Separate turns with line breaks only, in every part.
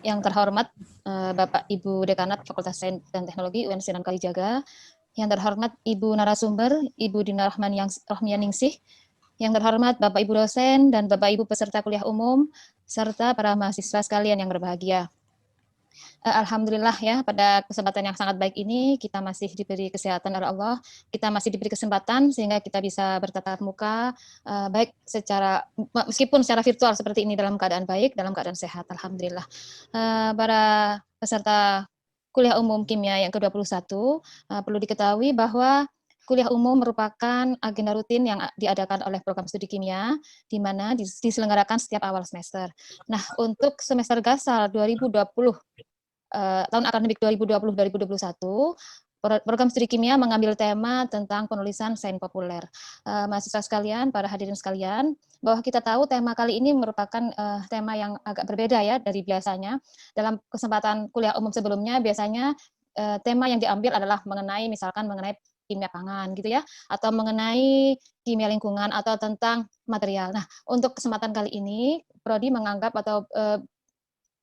Yang terhormat Bapak Ibu Dekanat Fakultas Sains dan Teknologi UIN Sunan Kalijaga, yang terhormat Ibu narasumber Ibu Dina Rohmianingsih, yang terhormat Bapak Ibu dosen dan Bapak Ibu peserta kuliah umum, serta para mahasiswa sekalian yang berbahagia. Alhamdulillah ya, pada kesempatan yang sangat baik ini kita masih diberi kesehatan oleh Allah, kita masih diberi kesempatan sehingga kita bisa bertatap muka, baik meskipun secara virtual seperti ini dalam keadaan baik, dalam keadaan sehat, alhamdulillah. Para peserta kuliah umum kimia yang ke-21, perlu diketahui bahwa kuliah umum merupakan agenda rutin yang diadakan oleh program studi kimia, di mana diselenggarakan setiap awal semester. Nah, untuk semester Gasal 2020 tahun akademik 2020-2021, program studi kimia mengambil tema tentang penulisan sains populer. Mahasiswa sekalian, para hadirin sekalian, bahwa kita tahu tema kali ini merupakan tema yang agak berbeda ya dari biasanya. Dalam kesempatan kuliah umum sebelumnya, biasanya tema yang diambil adalah mengenai kimia pangan gitu ya, atau mengenai kimia lingkungan atau tentang material. Nah, untuk kesempatan kali ini, Prodi menganggap atau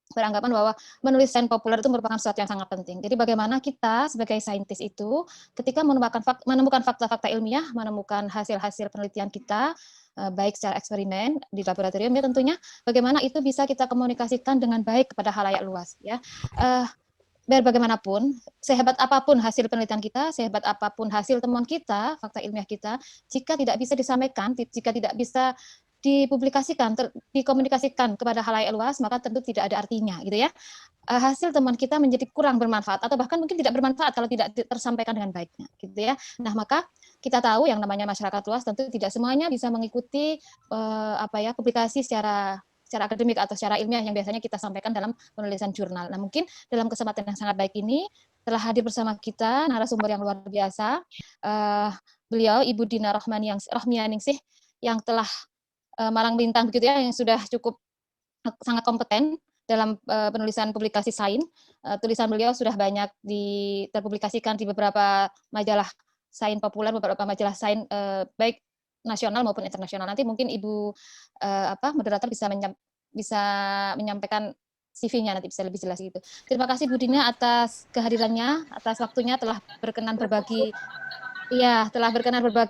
beranggapan bahwa menulis sains populer itu merupakan sesuatu yang sangat penting. Jadi bagaimana kita sebagai saintis itu ketika menemukan fakta-fakta ilmiah, menemukan hasil-hasil penelitian kita, baik secara eksperimen di laboratorium ya tentunya, bagaimana itu bisa kita komunikasikan dengan baik kepada halayak luas ya. Biar bagaimanapun, sehebat apapun hasil penelitian kita, sehebat apapun hasil temuan kita, fakta ilmiah kita, jika tidak bisa disampaikan, jika tidak bisa dipublikasikan, dikomunikasikan kepada halayak luas, maka tentu tidak ada artinya, gitu ya. Hasil temuan kita menjadi kurang bermanfaat, atau bahkan mungkin tidak bermanfaat kalau tidak tersampaikan dengan baiknya, gitu ya. Nah, maka kita tahu yang namanya masyarakat luas tentu tidak semuanya bisa mengikuti publikasi secara akademik atau secara ilmiah yang biasanya kita sampaikan dalam penulisan jurnal. Nah, mungkin dalam kesempatan yang sangat baik ini telah hadir bersama kita narasumber yang luar biasa. Beliau Ibu Dina Rohmianingsih yang telah malang melintang begitu ya, yang sudah cukup sangat kompeten dalam penulisan publikasi sains. Tulisan beliau sudah banyak terpublikasikan di beberapa majalah sains populer, beberapa majalah sains baik nasional maupun internasional. Nanti mungkin Ibu moderator bisa menyampaikan CV-nya, nanti bisa lebih jelas gitu. Terima kasih Bu Dina atas kehadirannya, atas waktunya telah berkenan berbagi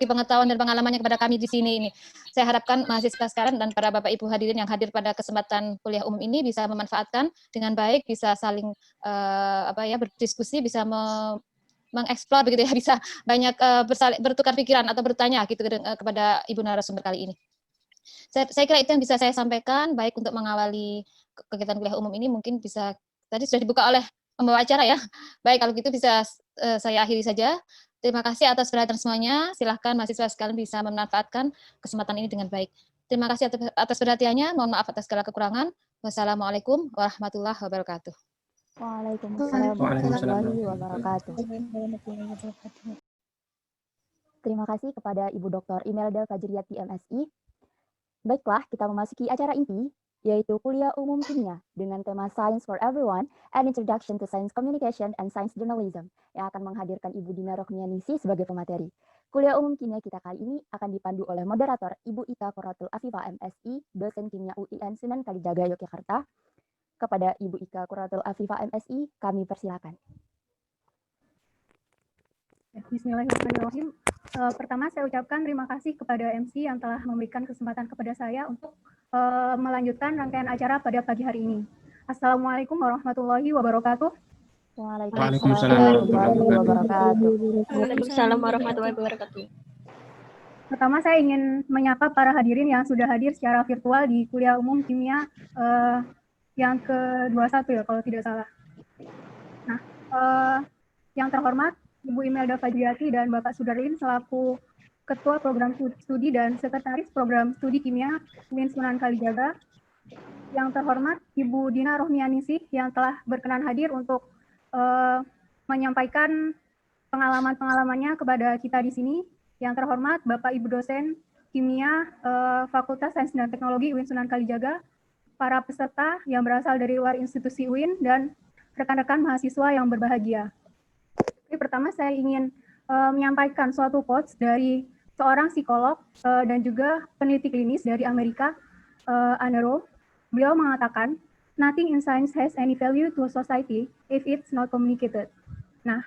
pengetahuan dan pengalamannya kepada kami di sini ini. Saya harapkan mahasiswa sekarang dan para Bapak Ibu hadirin yang hadir pada kesempatan kuliah umum ini bisa memanfaatkan dengan baik, bisa saling berdiskusi, bisa mengeksplor begitu ya, bisa banyak bertukar pikiran atau bertanya gitu kepada Ibu narasumber kali ini. Saya kira itu yang bisa saya sampaikan, baik untuk mengawali kegiatan kuliah umum ini. Mungkin bisa, tadi sudah dibuka oleh pembawa acara ya. Baik, kalau gitu bisa saya akhiri saja. Terima kasih atas perhatian semuanya. Silahkan mahasiswa sekalian bisa memanfaatkan kesempatan ini dengan baik. Terima kasih atas perhatiannya. Mohon maaf atas segala kekurangan. Wassalamualaikum warahmatullahi wabarakatuh.
Waalaikumsalam warahmatullahi wabarakatuh. Terima kasih kepada Ibu Dr. Imelda Fajriyati MSI. Baiklah, kita memasuki acara inti, yaitu kuliah umum kimia dengan tema Science for Everyone and Introduction to Science Communication and Science Journalism yang akan menghadirkan Ibu Dina Rohmianingsih sebagai pemateri. Kuliah umum kimia kita kali ini akan dipandu oleh moderator Ibu Ika Quratul Afifah MSI, dosen kimia UIN Sunan Kalijaga Yogyakarta. Kepada Ibu Ika Quratul Afifah MSI, kami persilakan.
Bismillahirrahmanirrahim. Pertama saya ucapkan terima kasih kepada MC yang telah memberikan kesempatan kepada saya untuk melanjutkan rangkaian acara pada pagi hari ini. Assalamualaikum warahmatullahi wabarakatuh.
Waalaikumsalam warahmatullahi wabarakatuh.
Waalaikumsalam warahmatullahi wabarakatuh.
Pertama saya ingin menyapa para hadirin yang sudah hadir secara virtual di kuliah umum kimia yang ke-21 ya kalau tidak salah. Nah, yang terhormat Ibu Imelda Fajriyati dan Bapak Sudarlin selaku Ketua Program Studi dan Sekretaris Program Studi Kimia UIN Sunan Kalijaga. Yang terhormat Ibu Dina Rohmianingsih yang telah berkenan hadir untuk menyampaikan pengalaman-pengalamannya kepada kita di sini. Yang terhormat Bapak Ibu dosen Kimia Fakultas Sains dan Teknologi UIN Sunan Kalijaga, para peserta yang berasal dari luar institusi UIN, dan rekan-rekan mahasiswa yang berbahagia. Pertama saya ingin menyampaikan suatu quotes dari seorang psikolog dan juga peneliti klinis dari Amerika, Anero. Beliau mengatakan, nothing in science has any value to a society if it's not communicated. Nah,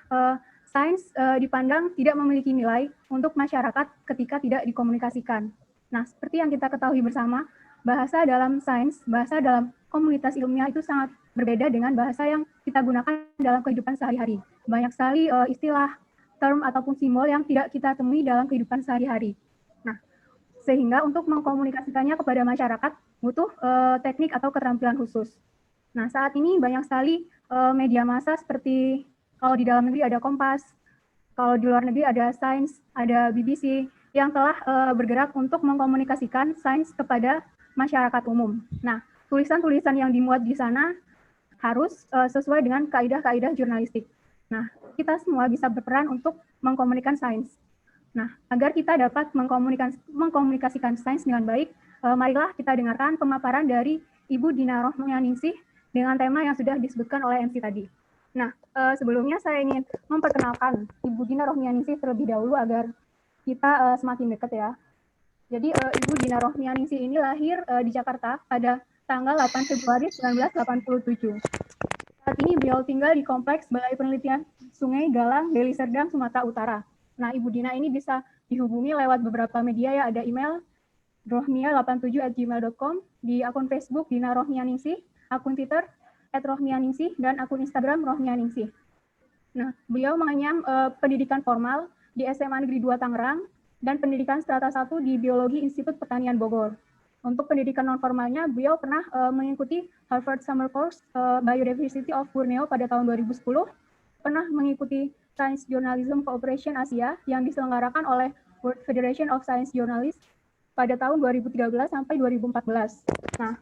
sains dipandang tidak memiliki nilai untuk masyarakat ketika tidak dikomunikasikan. Nah, seperti yang kita ketahui bersama, bahasa dalam sains, bahasa dalam komunitas ilmiah itu sangat berbeda dengan bahasa yang kita gunakan dalam kehidupan sehari-hari. Banyak sekali istilah, term, ataupun simbol yang tidak kita temui dalam kehidupan sehari-hari. Nah, sehingga untuk mengkomunikasikannya kepada masyarakat butuh teknik atau keterampilan khusus. Nah, saat ini banyak sekali media massa seperti kalau di dalam negeri ada Kompas, kalau di luar negeri ada Sains, ada BBC, yang telah bergerak untuk mengkomunikasikan sains kepada masyarakat umum. Nah, tulisan-tulisan yang dimuat di sana harus sesuai dengan kaidah-kaidah jurnalistik. Nah, kita semua bisa berperan untuk mengkomunikasikan sains. Nah, agar kita dapat mengkomunikasikan sains dengan baik, marilah kita dengarkan pemaparan dari Ibu Dina Rohmianingsih dengan tema yang sudah disebutkan oleh MC tadi. Nah, sebelumnya saya ingin memperkenalkan Ibu Dina Rohmianingsih terlebih dahulu agar kita semakin dekat ya. Jadi Ibu Dina Rohmianingsih ini lahir di Jakarta pada tanggal 8 Februari 1987. Saat ini beliau tinggal di Kompleks Balai Penelitian Sungai Galang, Deli Serdang, Sumatera Utara. Nah, Ibu Dina ini bisa dihubungi lewat beberapa media ya, ada email rohmia87@gmail.com, di akun Facebook Dina Rohmianingsih, akun Twitter @rohmianingsih, dan akun Instagram Rohmianingsih. Nah, beliau mengenyam pendidikan formal di SMA Negeri 2 Tangerang dan pendidikan strata 1 di Biologi Institut Pertanian Bogor. Untuk pendidikan non-formalnya, beliau pernah mengikuti Harvard Summer Course Biodiversity of Borneo pada tahun 2010, pernah mengikuti Science Journalism Cooperation Asia yang diselenggarakan oleh World Federation of Science Journalists pada tahun 2013 sampai 2014. Nah,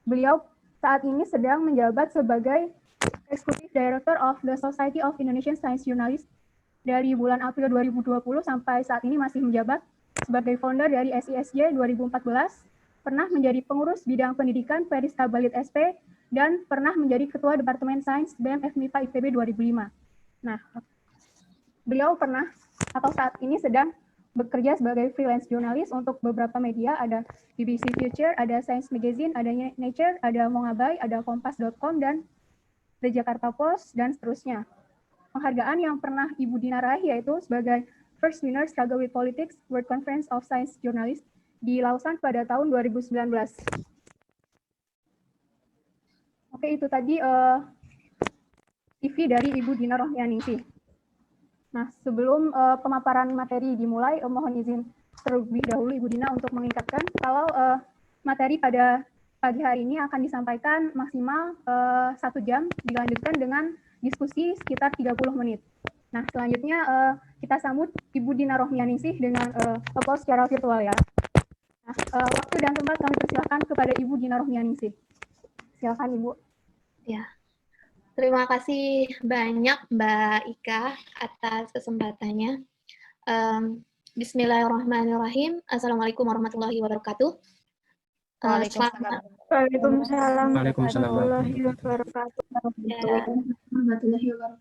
beliau saat ini sedang menjabat sebagai Executive Director of the Society of Indonesian Science Journalists dari bulan April 2020 sampai saat ini masih menjabat sebagai founder dari SISJ 2014, pernah menjadi pengurus bidang pendidikan Periska Balit SP, dan pernah menjadi Ketua Departemen Sains BEM FMIPA IPB 2005. Nah, beliau pernah atau saat ini sedang bekerja sebagai freelance jurnalis untuk beberapa media, ada BBC Future, ada Science Magazine, ada Nature, ada Mongabai, ada Kompas.com, dan The Jakarta Post, dan seterusnya. Penghargaan yang pernah Ibu Dina raih yaitu sebagai First Winner Struggle with Politics World Conference of Science Journalists di Lausanne pada tahun 2019. Oke, itu tadi CV dari Ibu Dina Rohmianingsih. Nah, sebelum pemaparan materi dimulai, mohon izin terlebih dahulu Ibu Dina untuk mengingatkan kalau materi pada pagi hari ini akan disampaikan maksimal 1 jam, dilanjutkan dengan diskusi sekitar 30 menit. Nah, selanjutnya kita sambut Ibu Dina Rohmianingsih dengan applause secara virtual ya. Nah, waktu dan tempat kami persilahkan kepada Ibu Dina Rohmianingsih. Silakan Ibu.
Ya, terima kasih banyak Mbak Ika atas kesempatannya. Bismillahirrahmanirrahim. Assalamualaikum warahmatullahi wabarakatuh.
Waalaikumsalam.
Waalaikumsalam
Waalaikumsalam
warahmatullahi wabarakatuh.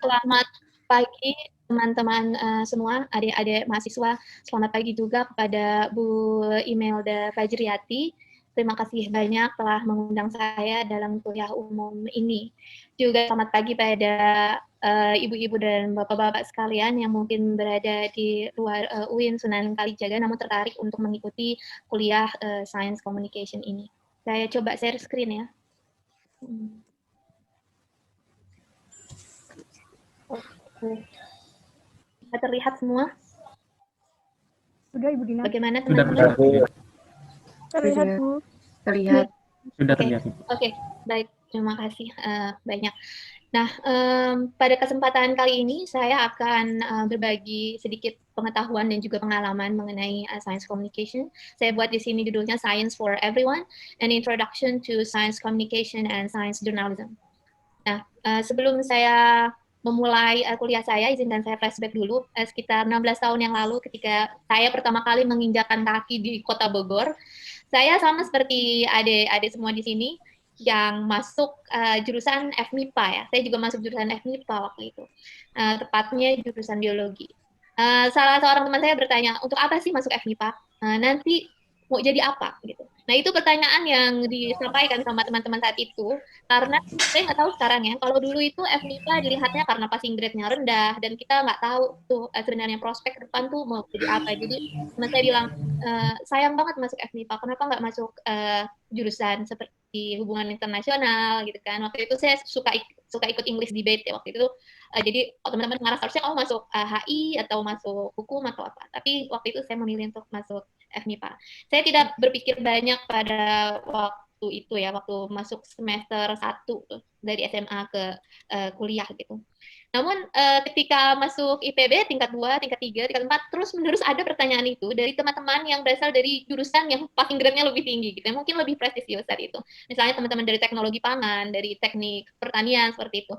Selamat pagi teman-teman semua, adik-adik mahasiswa. Selamat pagi juga kepada Bu Imelda Fajriati. Terima kasih banyak telah mengundang saya dalam kuliah umum ini. Juga selamat pagi pada ibu-ibu dan bapak-bapak sekalian yang mungkin berada di luar UIN Sunan Kalijaga namun tertarik untuk mengikuti kuliah Science Communication ini. Saya coba share screen ya. Oke. Bisa terlihat semua?
Sudah Ibu Dina.
Bagaimana
Sudah
teman-teman?
Terlihat, Bu.
terlihat. Sudah
Oke.
terlihat.
Oke, baik. Terima kasih banyak. Nah, pada kesempatan kali ini saya akan berbagi sedikit pengetahuan dan juga pengalaman mengenai science communication. Saya buat di sini judulnya Science for Everyone, an Introduction to Science Communication and Science Journalism. Nah, sebelum saya memulai kuliah saya, izinkan saya flashback dulu. Sekitar 16 tahun yang lalu ketika saya pertama kali menginjakkan kaki di Kota Bogor, saya sama seperti adik-adik semua di sini yang masuk jurusan FMIPA ya. Saya juga masuk jurusan FMIPA waktu itu. Tepatnya jurusan biologi. Salah seorang teman saya bertanya, untuk apa sih masuk FMIPA? Nanti mau jadi apa gitu. Nah, itu pertanyaan yang disampaikan sama teman-teman saat itu, karena saya nggak tahu sekarang ya, kalau dulu itu FMIPA dilihatnya karena passing grade-nya rendah, dan kita nggak tahu tuh sebenarnya prospek ke depan tuh mau jadi apa. Jadi teman saya bilang, sayang banget masuk FMIPA, kenapa nggak masuk jurusan seperti hubungan internasional gitu kan. Waktu itu saya suka ikut English debate ya waktu itu. Jadi teman-teman ngerasa harusnya kamu masuk HI atau masuk hukum atau apa. Tapi waktu itu saya memilih untuk masuk FMIPA. Saya tidak berpikir banyak pada waktu itu ya, waktu masuk semester 1 dari SMA ke kuliah gitu. Namun ketika masuk IPB tingkat 2, tingkat 3, tingkat 4, terus-menerus ada pertanyaan itu dari teman-teman yang berasal dari jurusan yang passing grade-nya lebih tinggi gitu, ya, mungkin lebih prestisius saat itu. Misalnya teman-teman dari teknologi pangan, dari teknik pertanian seperti itu.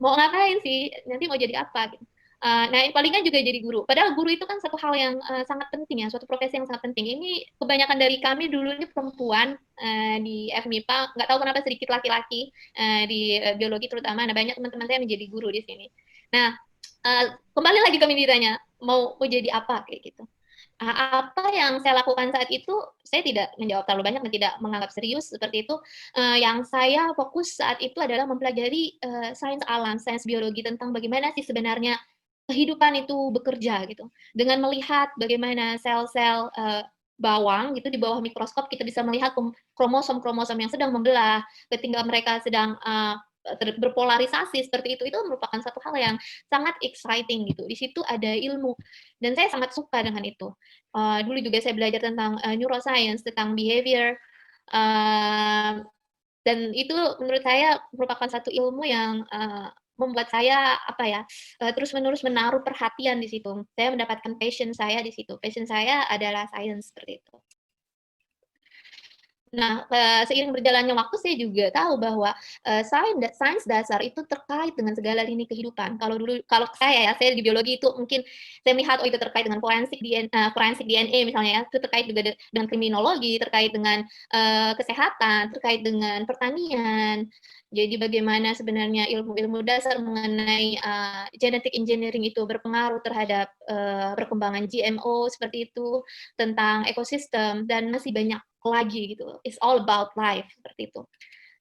Mau ngapain sih? Nanti mau jadi apa gitu. Nah, palingan juga jadi guru. Padahal guru itu kan satu hal yang sangat penting ya, suatu profesi yang sangat penting. Ini kebanyakan dari kami dulunya perempuan di FMIPA, nggak tahu kenapa sedikit laki-laki di biologi terutama. Nah, banyak teman-teman saya menjadi guru di sini. Nah, kembali lagi kami ditanya, mau jadi apa kayak gitu. Apa yang saya lakukan saat itu, saya tidak menjawab terlalu banyak dan tidak menganggap serius seperti itu. Yang saya fokus saat itu adalah mempelajari sains alam, sains biologi tentang bagaimana sih sebenarnya kehidupan itu bekerja gitu. Dengan melihat bagaimana sel-sel bawang gitu di bawah mikroskop kita bisa melihat kromosom-kromosom yang sedang membelah ketika mereka sedang berpolarisasi seperti itu merupakan satu hal yang sangat exciting gitu. Di situ ada ilmu dan saya sangat suka dengan itu. Dulu juga saya belajar tentang neuroscience, tentang behavior, dan itu menurut saya merupakan satu ilmu yang membuat saya apa ya terus-menerus menaruh perhatian di situ. Saya mendapatkan passion saya di situ. Passion saya adalah sains seperti itu. Nah, seiring berjalannya waktu saya juga tahu bahwa sains dasar itu terkait dengan segala lini kehidupan. Kalau saya di biologi itu mungkin saya melihat itu terkait dengan forensik DNA misalnya ya, itu terkait juga dengan kriminologi, terkait dengan kesehatan, terkait dengan pertanian. Jadi bagaimana sebenarnya ilmu-ilmu dasar mengenai genetic engineering itu berpengaruh terhadap perkembangan GMO seperti itu, tentang ekosistem dan masih banyak lagi gitu. It's all about life seperti itu.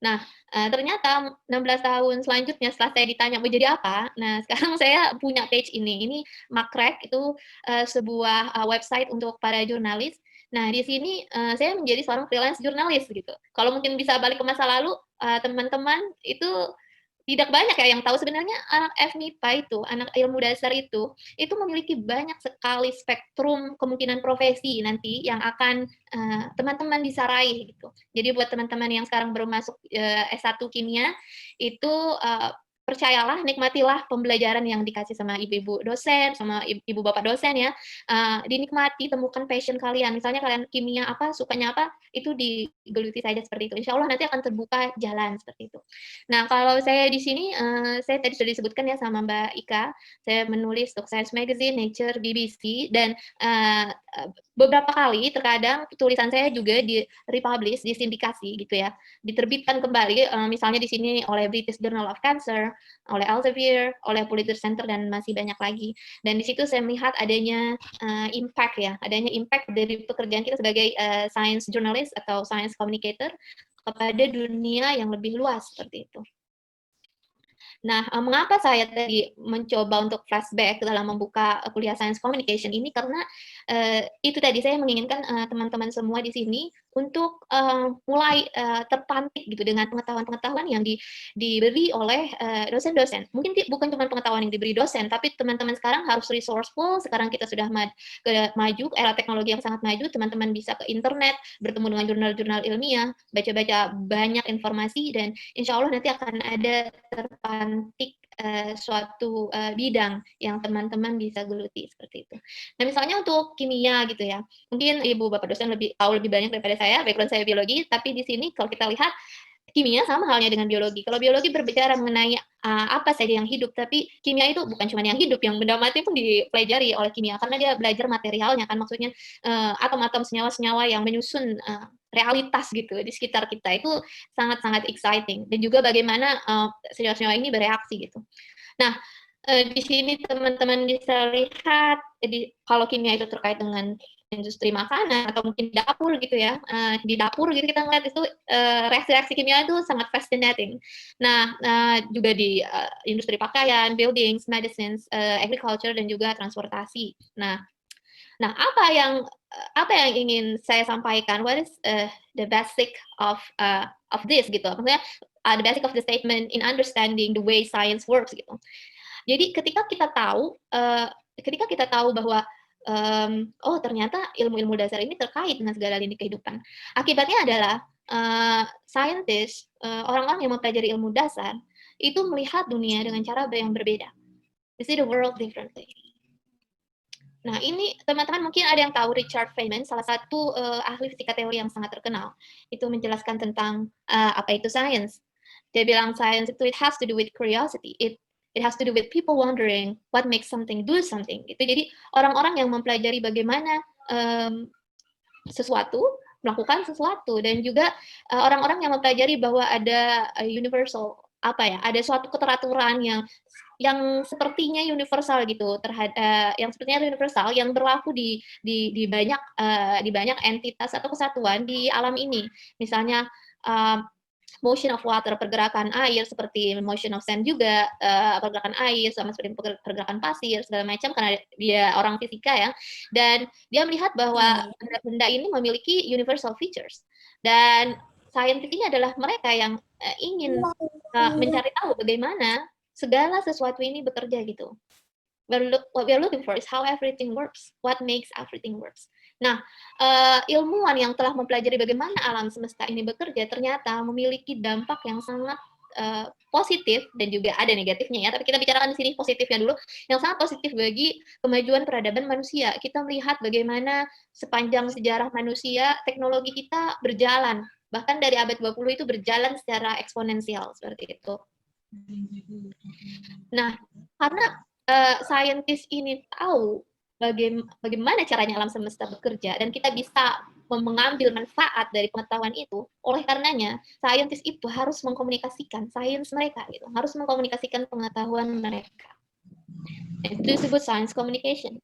Nah, ternyata 16 tahun selanjutnya setelah saya ditanya mau jadi apa, nah sekarang saya punya page ini. Ini Makrek itu sebuah website untuk para jurnalis. Nah, di sini saya menjadi seorang freelance jurnalis gitu. Kalau mungkin bisa balik ke masa lalu, teman-teman itu tidak banyak ya yang tahu sebenarnya anak FMIPA itu, anak ilmu dasar itu memiliki banyak sekali spektrum kemungkinan profesi nanti yang akan teman-teman bisa raih gitu. Jadi buat teman-teman yang sekarang baru masuk S1 kimia itu percayalah, nikmatilah pembelajaran yang dikasih sama ibu-ibu dosen, sama ibu bapak dosen ya. Dinikmati, temukan passion kalian. Misalnya kalian kimia apa, sukanya apa, itu digeluti saja seperti itu. Insya Allah nanti akan terbuka jalan seperti itu. Nah, kalau saya di sini, saya tadi sudah disebutkan ya sama Mbak Ika, saya menulis untuk Science Magazine, Nature, BBC, dan beberapa kali terkadang tulisan saya juga di-republish, disindikasi gitu ya, diterbitkan kembali, misalnya di sini oleh British Journal of Cancer, oleh Elsevier, oleh Pulitzer Center, dan masih banyak lagi. Dan di situ saya melihat adanya impact ya, adanya impact dari pekerjaan kita sebagai science journalist atau science communicator kepada dunia yang lebih luas seperti itu. Nah, mengapa saya tadi mencoba untuk flashback dalam membuka kuliah Science Communication ini karena itu tadi saya menginginkan teman-teman semua di sini untuk mulai terpantik gitu dengan pengetahuan-pengetahuan yang diberi oleh dosen-dosen. Mungkin bukan cuma pengetahuan yang diberi dosen, tapi teman-teman sekarang harus resourceful. Sekarang kita sudah maju, era teknologi yang sangat maju, teman-teman bisa ke internet, bertemu dengan jurnal-jurnal ilmiah, baca-baca banyak informasi, dan insya Allah nanti akan ada terpantik suatu bidang yang teman-teman bisa geluti seperti itu. Nah, misalnya untuk kimia gitu ya, mungkin ibu bapak dosen tahu lebih banyak daripada saya, background saya biologi, tapi di sini kalau kita lihat kimia sama halnya dengan biologi. Kalau biologi berbicara mengenai apa saja yang hidup, tapi kimia itu bukan cuma yang hidup, yang benda mati pun dipelajari oleh kimia karena dia belajar materialnya kan, maksudnya atom-atom, senyawa-senyawa yang menyusun realitas gitu di sekitar kita itu sangat-sangat exciting, dan juga bagaimana senyawa-senyawa ini bereaksi gitu. Nah, di sini teman-teman bisa lihat, jadi kalau kimia itu terkait dengan industri makanan atau mungkin di dapur gitu ya. Di dapur gitu kita ngeliat itu reaksi-reaksi kimia itu sangat fascinating. Nah, juga di industri pakaian, buildings, medicines, agriculture dan juga transportasi. Nah, apa yang ingin saya sampaikan? What is the basic of this gitu? Maksudnya the basic of the statement in understanding the way science works gitu. Jadi ketika kita tahu bahwa oh ternyata ilmu-ilmu dasar ini terkait dengan segala lini kehidupan. Akibatnya adalah orang-orang yang mempelajari ilmu dasar itu melihat dunia dengan cara yang berbeda. They see the world differently. Nah, ini teman-teman mungkin ada yang tahu Richard Feynman, salah satu ahli fisika teori yang sangat terkenal. Itu menjelaskan tentang apa itu science. Dia bilang science itu it has to do with curiosity. It has to do with people wondering what makes something do something. Gitu. Jadi orang-orang yang mempelajari bagaimana sesuatu melakukan sesuatu, dan juga orang-orang yang mempelajari bahwa ada universal ada suatu keteraturan yang sepertinya universal gitu yang sepertinya universal yang berlaku di banyak entitas atau kesatuan di alam ini. Misalnya motion of water, pergerakan air, seperti motion of sand juga, pergerakan air sama seperti pergerakan pasir segala macam, karena dia orang fisika ya, dan dia melihat bahwa benda-benda ini memiliki universal features, dan saintis ini adalah mereka yang ingin mencari tahu bagaimana segala sesuatu ini bekerja gitu. What we are looking for is how everything works, what makes everything works. Nah, ilmuwan yang telah mempelajari bagaimana alam semesta ini bekerja ternyata memiliki dampak yang sangat positif, dan juga ada negatifnya ya, tapi kita bicarakan di sini positifnya dulu, yang sangat positif bagi kemajuan peradaban manusia. Kita melihat bagaimana sepanjang sejarah manusia, teknologi kita berjalan, bahkan dari abad 20 itu berjalan secara eksponensial, seperti itu. Nah, karena saintis ini tahu bagaimana caranya alam semesta bekerja, dan kita bisa mengambil manfaat dari pengetahuan itu. Oleh karenanya, saintis itu harus mengkomunikasikan sains mereka, gitu. Harus mengkomunikasikan pengetahuan mereka. Itu disebut science communication.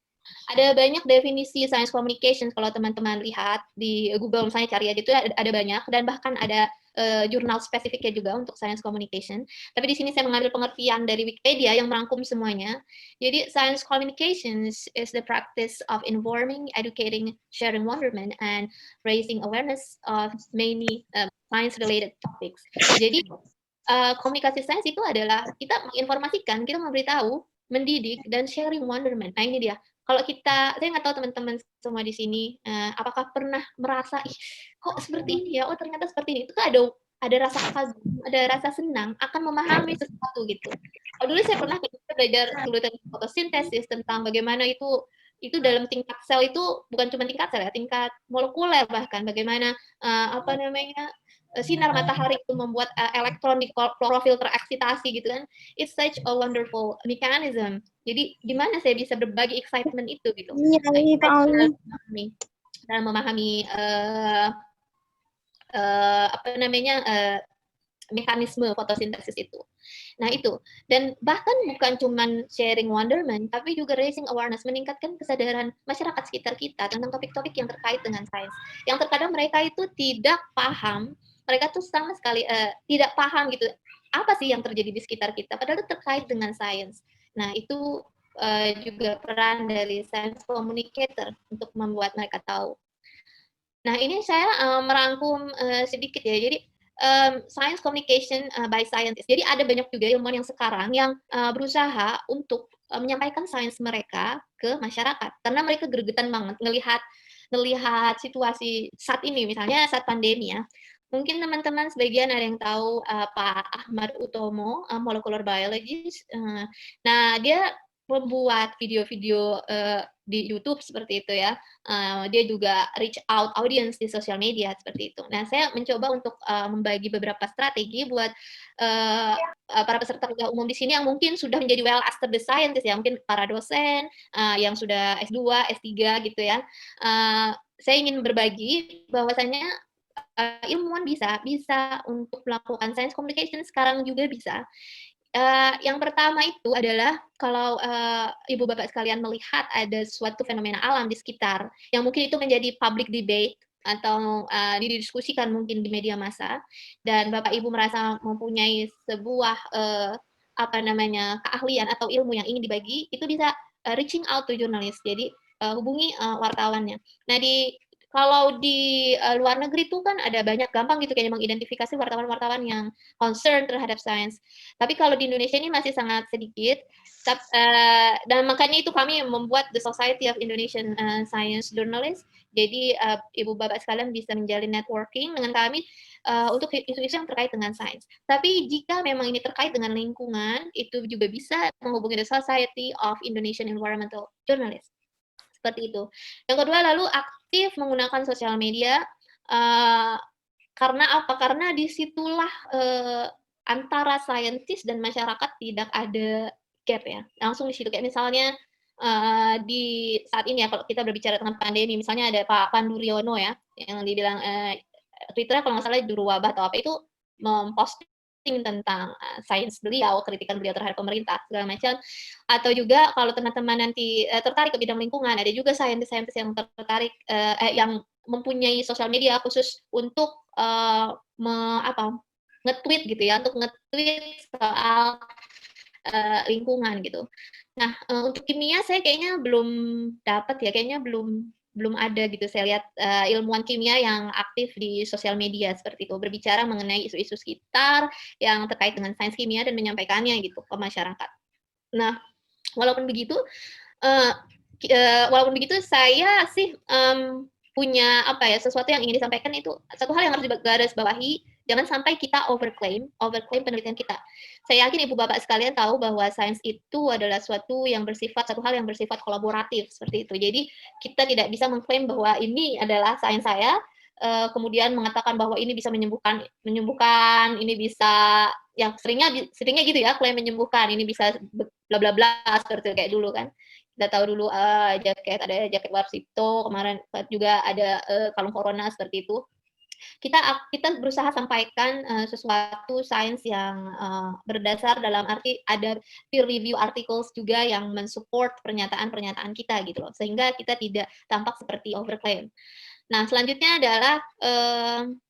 Ada banyak definisi science communication, kalau teman-teman lihat di Google misalnya cari aja itu ada banyak, dan bahkan ada jurnal spesifiknya juga untuk science communication. Tapi di sini saya mengambil pengertian dari Wikipedia yang merangkum semuanya. Jadi science communications is the practice of informing, educating, sharing wonderment, and raising awareness of many science-related topics. Jadi komunikasi sains itu adalah kita menginformasikan, kita memberitahu, mendidik, dan sharing wonderment. Nah ini dia. Kalau saya nggak tahu teman-teman semua di sini, apakah pernah merasa, kok seperti ini ya, oh ternyata seperti ini. Itu tuh ada rasa kagum, ada rasa senang akan memahami sesuatu gitu. Dulu saya pernah belajar dulu tentang fotosintesis, tentang bagaimana itu dalam tingkat sel itu bukan cuma tingkat sel ya, tingkat molekuler bahkan, bagaimana sinar matahari itu membuat elektron di klorofil tereksitasi gitu kan. It's such a wonderful mechanism. Jadi gimana saya bisa berbagi excitement itu gitu. Dalam memahami mekanisme fotosintesis itu. Nah itu, dan bahkan bukan cuma sharing wonderment, tapi juga raising awareness, meningkatkan kesadaran masyarakat sekitar kita tentang topik-topik yang terkait dengan sains. Yang terkadang mereka itu tidak paham, mereka tuh sama sekali tidak paham gitu, apa sih yang terjadi di sekitar kita, padahal itu terkait dengan sains. Nah itu juga peran dari science communicator untuk membuat mereka tahu. Nah ini saya merangkum sedikit ya, jadi science communication by scientists. Jadi ada banyak juga ilmuwan yang sekarang yang berusaha untuk menyampaikan sains mereka ke masyarakat, karena mereka gregetan banget ngelihat situasi saat ini, misalnya saat pandemi ya. Mungkin teman-teman sebagian ada yang tahu Pak Ahmad Utomo, molecular biologist. Nah dia membuat video-video di YouTube seperti itu ya. Dia juga reach out audience di sosial media seperti itu. Nah, saya mencoba untuk membagi beberapa strategi buat para peserta kuliah umum di sini yang mungkin sudah menjadi well master the scientist ya, mungkin para dosen yang sudah S2, S3 gitu ya. Saya ingin berbagi bahwasanya ilmuwan bisa untuk melakukan science communication sekarang juga bisa. Yang pertama itu adalah kalau ibu bapak sekalian melihat ada suatu fenomena alam di sekitar yang mungkin itu menjadi public debate atau didiskusikan mungkin di media massa, dan bapak ibu merasa mempunyai sebuah apa namanya, keahlian atau ilmu yang ingin dibagi, itu bisa reaching out to journalist. Jadi hubungi wartawannya. Nah, kalau di luar negeri tuh kan ada banyak, gampang gitu kayaknya mengidentifikasi wartawan-wartawan yang concern terhadap sains. Tapi kalau di Indonesia ini masih sangat sedikit, dan makanya itu kami membuat The Society of Indonesian Science Journalists. Jadi ibu bapak sekalian bisa menjalin networking dengan kami untuk isu-isu yang terkait dengan sains. Tapi jika memang ini terkait dengan lingkungan, itu juga bisa menghubungi The Society of Indonesian Environmental Journalists. Seperti itu. Yang kedua, lalu aktif menggunakan sosial media, karena apa? Karena disitulah antara saintis dan masyarakat tidak ada gap ya, langsung di situ. Kayak misalnya di saat ini ya, kalau kita berbicara tentang pandemi, misalnya ada Pak Pandu Riono ya, yang dibilang Twitter kalau nggak salah juru wabah atau apa itu memposting tentang sains beliau, kritikan beliau terhadap pemerintah segala macam. Atau juga kalau teman-teman nanti tertarik ke bidang lingkungan, ada juga saintis-saintis yang tertarik yang mempunyai sosial media khusus untuk nge-tweet gitu ya, untuk nge-tweet soal lingkungan gitu. Nah, untuk kimia saya kayaknya belum dapat ya, kayaknya belum ada gitu saya lihat ilmuwan kimia yang aktif di sosial media seperti itu, berbicara mengenai isu-isu sekitar yang terkait dengan sains kimia dan menyampaikannya gitu ke masyarakat. Nah, walaupun begitu saya sih punya sesuatu yang ingin disampaikan. Itu satu hal yang harus digarisbawahi, jangan sampai kita overclaim penelitian kita. Saya yakin ibu bapak sekalian tahu bahwa sains itu adalah satu hal yang bersifat kolaboratif seperti itu. Jadi kita tidak bisa mengklaim bahwa ini adalah sains saya, kemudian mengatakan bahwa ini bisa menyembuhkan, ini bisa, yang seringnya gitu ya, klaim menyembuhkan, ini bisa bla bla bla seperti kayak dulu kan. Kita tahu dulu ada jaket Warsito, kemarin juga ada kalung corona seperti itu. Kita berusaha sampaikan sesuatu sains yang berdasar, dalam arti ada peer review articles juga yang mensupport pernyataan-pernyataan kita gitu loh, sehingga kita tidak tampak seperti overclaim. Nah, selanjutnya adalah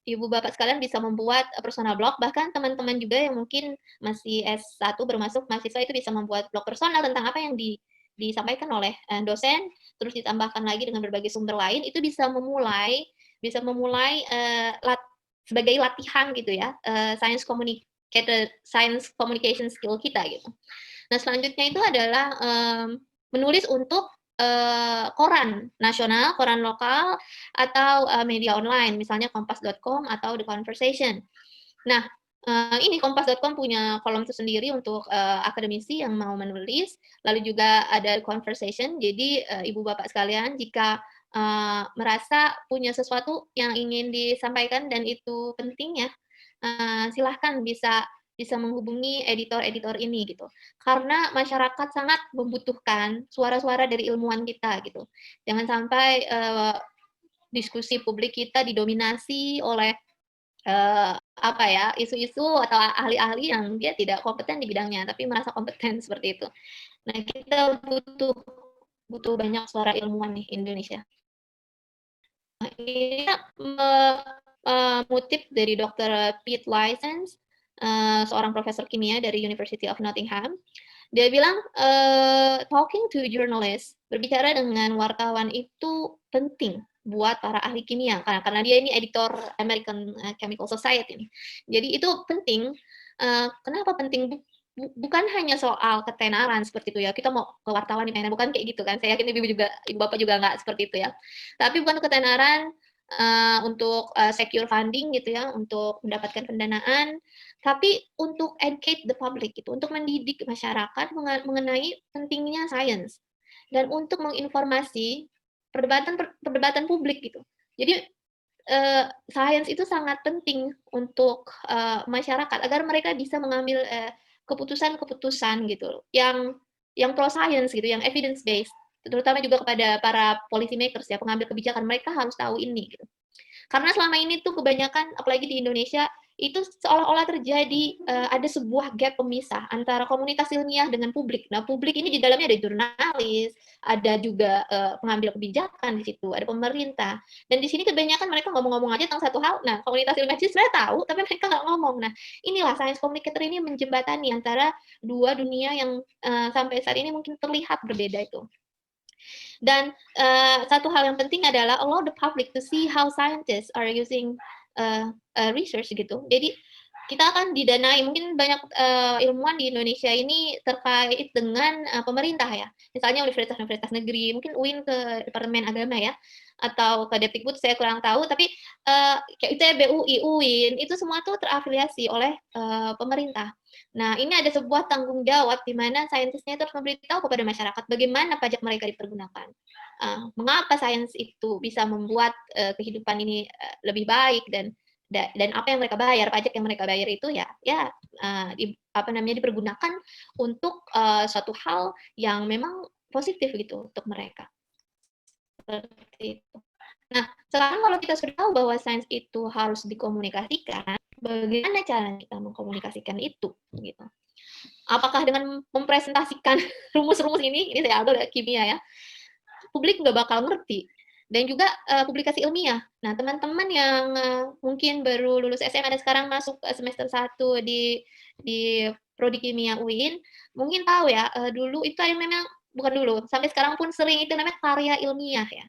ibu bapak sekalian bisa membuat personal blog, bahkan teman-teman juga yang mungkin masih S1 bermasuk mahasiswa itu bisa membuat blog personal tentang apa yang disampaikan oleh dosen, terus ditambahkan lagi dengan berbagai sumber lain, itu bisa memulai sebagai latihan gitu ya, science communication skill kita gitu. Nah, selanjutnya itu adalah menulis untuk koran nasional, koran lokal, atau media online, misalnya kompas.com atau The Conversation. Nah, ini kompas.com punya kolom tersendiri untuk akademisi yang mau menulis, lalu juga ada Conversation. Jadi ibu bapak sekalian, jika merasa punya sesuatu yang ingin disampaikan dan itu penting ya, silahkan bisa menghubungi editor-editor ini gitu. Karena masyarakat sangat membutuhkan suara-suara dari ilmuwan kita gitu. Jangan sampai diskusi publik kita didominasi oleh isu-isu atau ahli-ahli yang dia tidak kompeten di bidangnya, tapi merasa kompeten seperti itu. Nah, kita butuh banyak suara ilmuwan nih Indonesia. Nah, ini mengutip dari Dr. Pete Lyons, seorang profesor kimia dari University of Nottingham. Dia bilang, talking to journalists, berbicara dengan wartawan itu penting buat para ahli kimia, karena dia ini editor American Chemical Society. Jadi itu penting. Kenapa penting? Bukan hanya soal ketenaran seperti itu ya, kita mau ke wartawan nih, bukan kayak gitu kan. Saya yakin ibu bapak juga nggak seperti itu ya. Tapi bukan ketenaran untuk secure funding gitu ya, untuk mendapatkan pendanaan, tapi untuk educate the public gitu, untuk mendidik masyarakat mengenai pentingnya sains, dan untuk menginformasi perdebatan publik gitu. Jadi sains itu sangat penting untuk masyarakat agar mereka bisa mengambil keputusan-keputusan gitu yang pro science gitu, yang evidence based, terutama juga kepada para policy makers ya, pengambil kebijakan, mereka harus tahu ini gitu. Karena selama ini tuh kebanyakan, apalagi di Indonesia, itu seolah-olah terjadi ada sebuah gap pemisah antara komunitas ilmiah dengan publik. Nah, publik ini di dalamnya ada jurnalis, ada juga pengambil kebijakan di situ, ada pemerintah. Dan di sini kebanyakan mereka ngomong-ngomong aja tentang satu hal. Nah, komunitas ilmiah sih sebenarnya tahu, tapi mereka nggak ngomong. Nah, inilah science communicator ini menjembatani antara dua dunia yang sampai saat ini mungkin terlihat berbeda itu. Dan satu hal yang penting adalah allow the public to see how scientists are using research gitu. Jadi kita akan didanai, mungkin banyak ilmuwan di Indonesia ini terkait dengan pemerintah ya. Misalnya universitas-universitas negeri, mungkin UIN ke Departemen Agama ya, atau ke Depdikbud saya kurang tahu, tapi kayak ITB, UI, UIN, itu semua tuh terafiliasi oleh pemerintah. Nah, ini ada sebuah tanggung jawab di mana saintisnya itu harus memberitahu kepada masyarakat bagaimana pajak mereka dipergunakan. Mengapa sains itu bisa membuat kehidupan ini lebih baik, dan apa yang mereka bayar, pajak yang mereka bayar itu dipergunakan untuk suatu hal yang memang positif gitu untuk mereka. Seperti itu. Nah, sekarang kalau kita sudah tahu bahwa sains itu harus dikomunikasikan, bagaimana cara kita mengkomunikasikan itu gitu. Apakah dengan mempresentasikan rumus-rumus ini saya Aldo kimia ya, publik nggak bakal ngerti. Dan juga publikasi ilmiah. Nah, teman-teman yang mungkin baru lulus SMA dan sekarang masuk semester 1 di Prodi Kimia UIN, mungkin tahu ya, dulu itu ada memang, bukan dulu, sampai sekarang pun sering itu namanya karya ilmiah ya.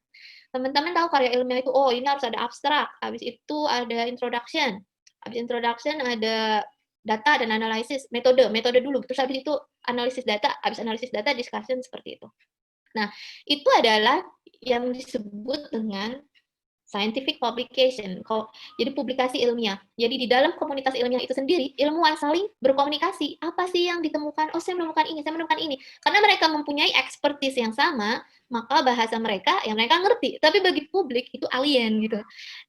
Teman-teman tahu karya ilmiah itu, oh ini harus ada abstrak, habis itu ada introduction, habis introduction ada data dan analisis, metode dulu, terus habis itu analisis data, habis analisis data discussion seperti itu. Nah, itu adalah yang disebut dengan scientific publication, jadi publikasi ilmiah. Jadi di dalam komunitas ilmiah itu sendiri, ilmuwan saling berkomunikasi. Apa sih yang ditemukan? Oh, saya menemukan ini, saya menemukan ini. Karena mereka mempunyai expertise yang sama, maka bahasa mereka, ya mereka ngerti. Tapi bagi publik, itu alien gitu.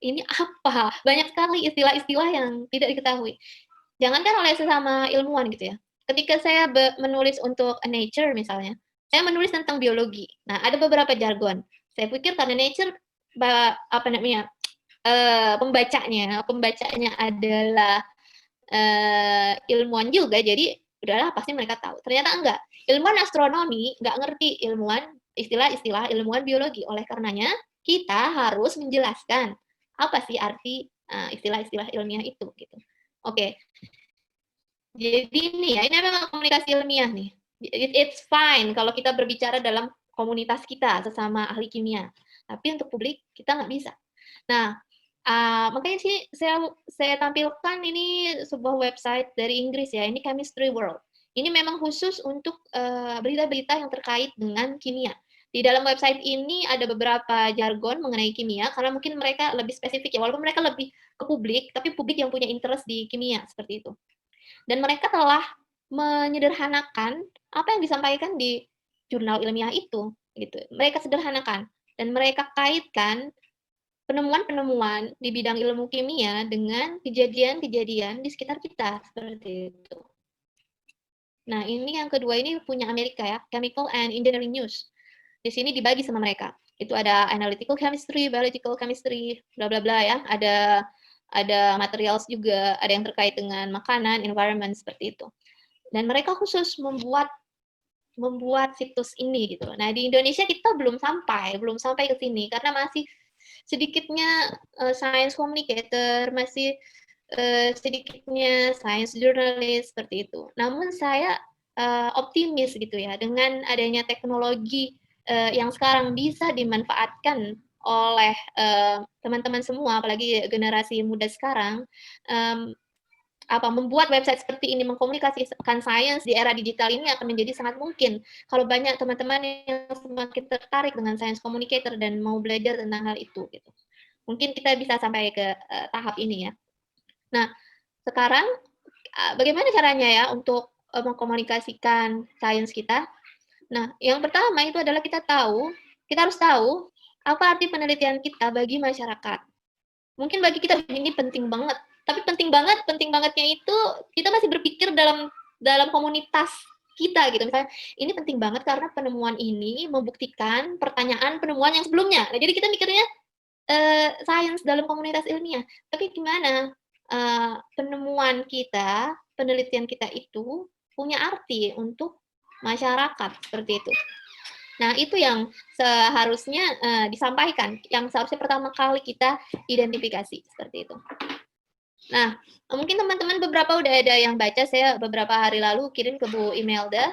Ini apa? Banyak sekali istilah-istilah yang tidak diketahui. Jangankan oleh sesama ilmuwan gitu ya. Ketika saya menulis untuk Nature misalnya, saya menulis tentang biologi. Nah, ada beberapa jargon. Saya pikir karena Nature pembacanya adalah ilmuwan juga, jadi udahlah pasti mereka tahu. Ternyata enggak. Ilmuwan astronomi nggak ngerti istilah-istilah ilmuwan biologi. Oleh karenanya, kita harus menjelaskan apa sih arti istilah-istilah ilmiah itu gitu. Oke. Jadi ini memang komunikasi ilmiah nih. It's fine kalau kita berbicara dalam komunitas kita sesama ahli kimia, tapi untuk publik kita nggak bisa. Nah, makanya sih saya tampilkan ini sebuah website dari Inggris ya, ini Chemistry World. Ini memang khusus untuk berita-berita yang terkait dengan kimia. Di dalam website ini ada beberapa jargon mengenai kimia, karena mungkin mereka lebih spesifik ya, walaupun mereka lebih ke publik, tapi publik yang punya interest di kimia, seperti itu. Dan mereka telah menyederhanakan apa yang disampaikan di jurnal ilmiah itu, gitu. Mereka sederhanakan dan mereka kaitkan penemuan-penemuan di bidang ilmu kimia dengan kejadian-kejadian di sekitar kita, seperti itu. Nah, ini yang kedua ini punya Amerika ya, Chemical and Engineering News. Di sini dibagi sama mereka. Itu ada analytical chemistry, biological chemistry, bla bla bla ya. Ada materials juga, ada yang terkait dengan makanan, environment seperti itu. Dan mereka khusus membuat situs ini gitu. Nah, di Indonesia kita belum sampai ke sini karena masih sedikitnya science communicator, masih sedikitnya science journalist seperti itu. Namun saya optimis gitu ya, dengan adanya teknologi yang sekarang bisa dimanfaatkan oleh teman-teman semua, apalagi generasi muda sekarang, membuat website seperti ini mengkomunikasikan sains di era digital ini akan menjadi sangat mungkin kalau banyak teman-teman yang semakin tertarik dengan science communicator dan mau belajar tentang hal itu gitu. Mungkin kita bisa sampai ke tahap ini ya. Nah, sekarang bagaimana caranya ya untuk mengkomunikasikan sains kita? Nah, yang pertama itu adalah kita harus tahu apa arti penelitian kita bagi masyarakat. Mungkin bagi kita ini penting banget, tapi penting bangetnya itu kita masih berpikir dalam komunitas kita gitu. Misalnya, ini penting banget karena penemuan ini membuktikan pertanyaan penemuan yang sebelumnya. Nah, jadi kita mikirnya sains dalam komunitas ilmiah. Tapi gimana penemuan kita, penelitian kita itu punya arti untuk masyarakat seperti itu. Nah, itu yang seharusnya disampaikan, yang seharusnya pertama kali kita identifikasi seperti itu. Nah, mungkin teman-teman beberapa udah ada yang baca, saya beberapa hari lalu kirim ke Bu Imelda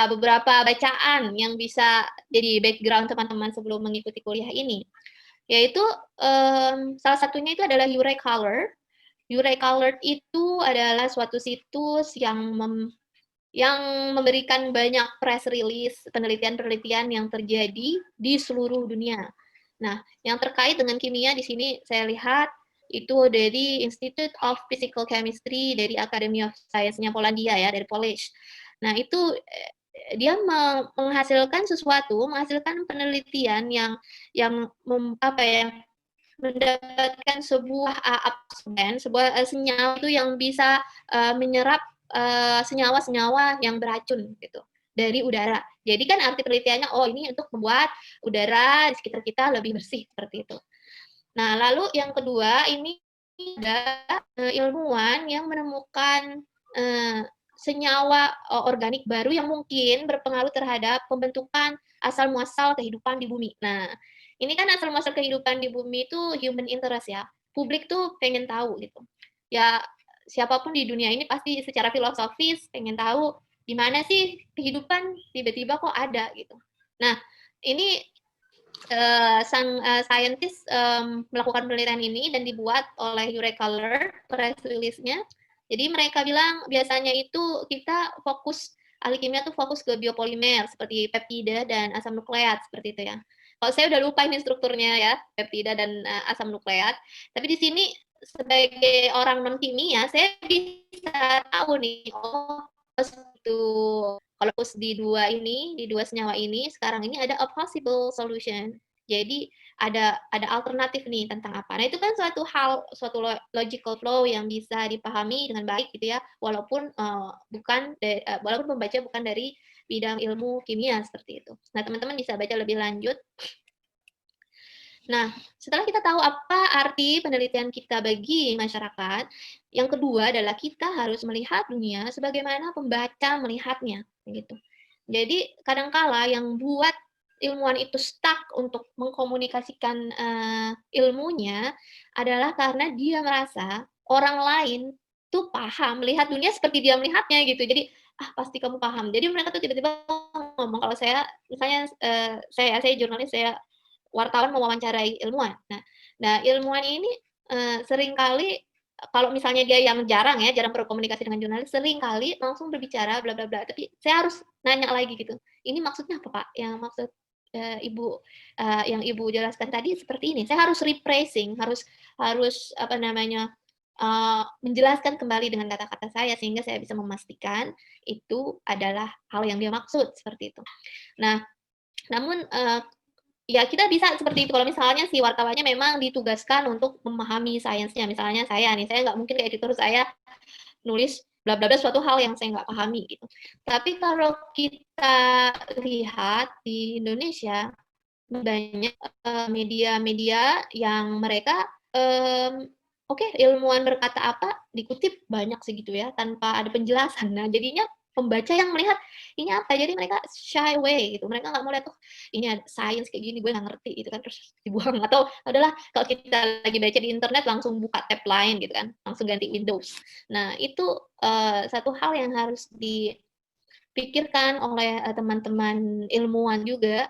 beberapa bacaan yang bisa jadi background teman-teman sebelum mengikuti kuliah ini. Yaitu salah satunya itu adalah UREColor. UREColor itu adalah suatu situs yang memberikan banyak press release, penelitian-penelitian yang terjadi di seluruh dunia. Nah, yang terkait dengan kimia di sini saya lihat itu dari Institute of Physical Chemistry dari Academy of Science-nya Polandia ya, dari Polish. Nah, itu dia menghasilkan penelitian yang mendapatkan sebuah absorben, sebuah senyawa itu yang bisa menyerap senyawa-senyawa yang beracun gitu dari udara. Jadi kan arti penelitiannya, oh ini untuk membuat udara di sekitar kita lebih bersih seperti itu. Nah, lalu yang kedua ini ada ilmuwan yang menemukan senyawa organik baru yang mungkin berpengaruh terhadap pembentukan asal-muasal kehidupan di bumi. Nah, ini kan asal-muasal kehidupan di bumi itu human interest ya. Publik tuh pengen tahu gitu. Ya, siapapun di dunia ini pasti secara filosofis pengen tahu di mana sih kehidupan tiba-tiba kok ada gitu. Nah, ini sang scientist melakukan penelitian ini dan dibuat oleh UREColor press release-nya. Jadi mereka bilang biasanya itu kita fokus ahli kimia tuh fokus ke biopolimer seperti peptida dan asam nukleat seperti itu ya. Kalau saya udah lupa ini strukturnya ya, peptida dan asam nukleat. Tapi di sini sebagai orang non kimia saya bisa tahu nih, oh itu kalau fokus di dua senyawa ini, sekarang ini ada a possible solution. Jadi ada alternatif nih tentang apa. Nah, itu kan suatu logical flow yang bisa dipahami dengan baik gitu ya, walaupun walaupun pembaca bukan dari bidang ilmu kimia seperti itu. Nah, teman-teman bisa baca lebih lanjut. Nah, setelah kita tahu apa arti penelitian kita bagi masyarakat, yang kedua adalah kita harus melihat dunia sebagaimana pembaca melihatnya, gitu. Jadi kadangkala yang buat ilmuwan itu stuck untuk mengkomunikasikan ilmunya adalah karena dia merasa orang lain tuh paham melihat dunia seperti dia melihatnya gitu. Jadi pasti kamu paham. Jadi mereka tuh tiba-tiba ngomong, kalau saya misalnya saya jurnalis, saya wartawan mewawancarai ilmuwan. Nah ilmuwan ini seringkali kalau misalnya dia yang jarang berkomunikasi dengan jurnalis, seringkali langsung berbicara bla bla bla. Tapi saya harus nanya lagi gitu. Ini maksudnya apa, Pak? Yang maksud yang Ibu jelaskan tadi seperti ini. Saya harus rephrasing, harus menjelaskan kembali dengan kata-kata saya sehingga saya bisa memastikan itu adalah hal yang dia maksud seperti itu. Nah, namun ya kita bisa seperti itu kalau misalnya si wartawannya memang ditugaskan untuk memahami sainsnya. Misalnya saya nggak mungkin kayak editor saya nulis bla bla bla suatu hal yang saya nggak pahami gitu. Tapi kalau kita lihat di Indonesia banyak media-media yang mereka ilmuwan berkata apa dikutip banyak segitu ya tanpa ada penjelasan. Nah jadinya pembaca yang melihat ini apa, jadi mereka shy away gitu, mereka nggak mau lihat ini ada sains kayak gini gue nggak ngerti gitu kan, terus dibuang. Atau adalah kalau kita lagi baca di internet langsung buka tab lain gitu kan, langsung ganti Windows. Nah itu satu hal yang harus dipikirkan oleh teman-teman ilmuwan juga,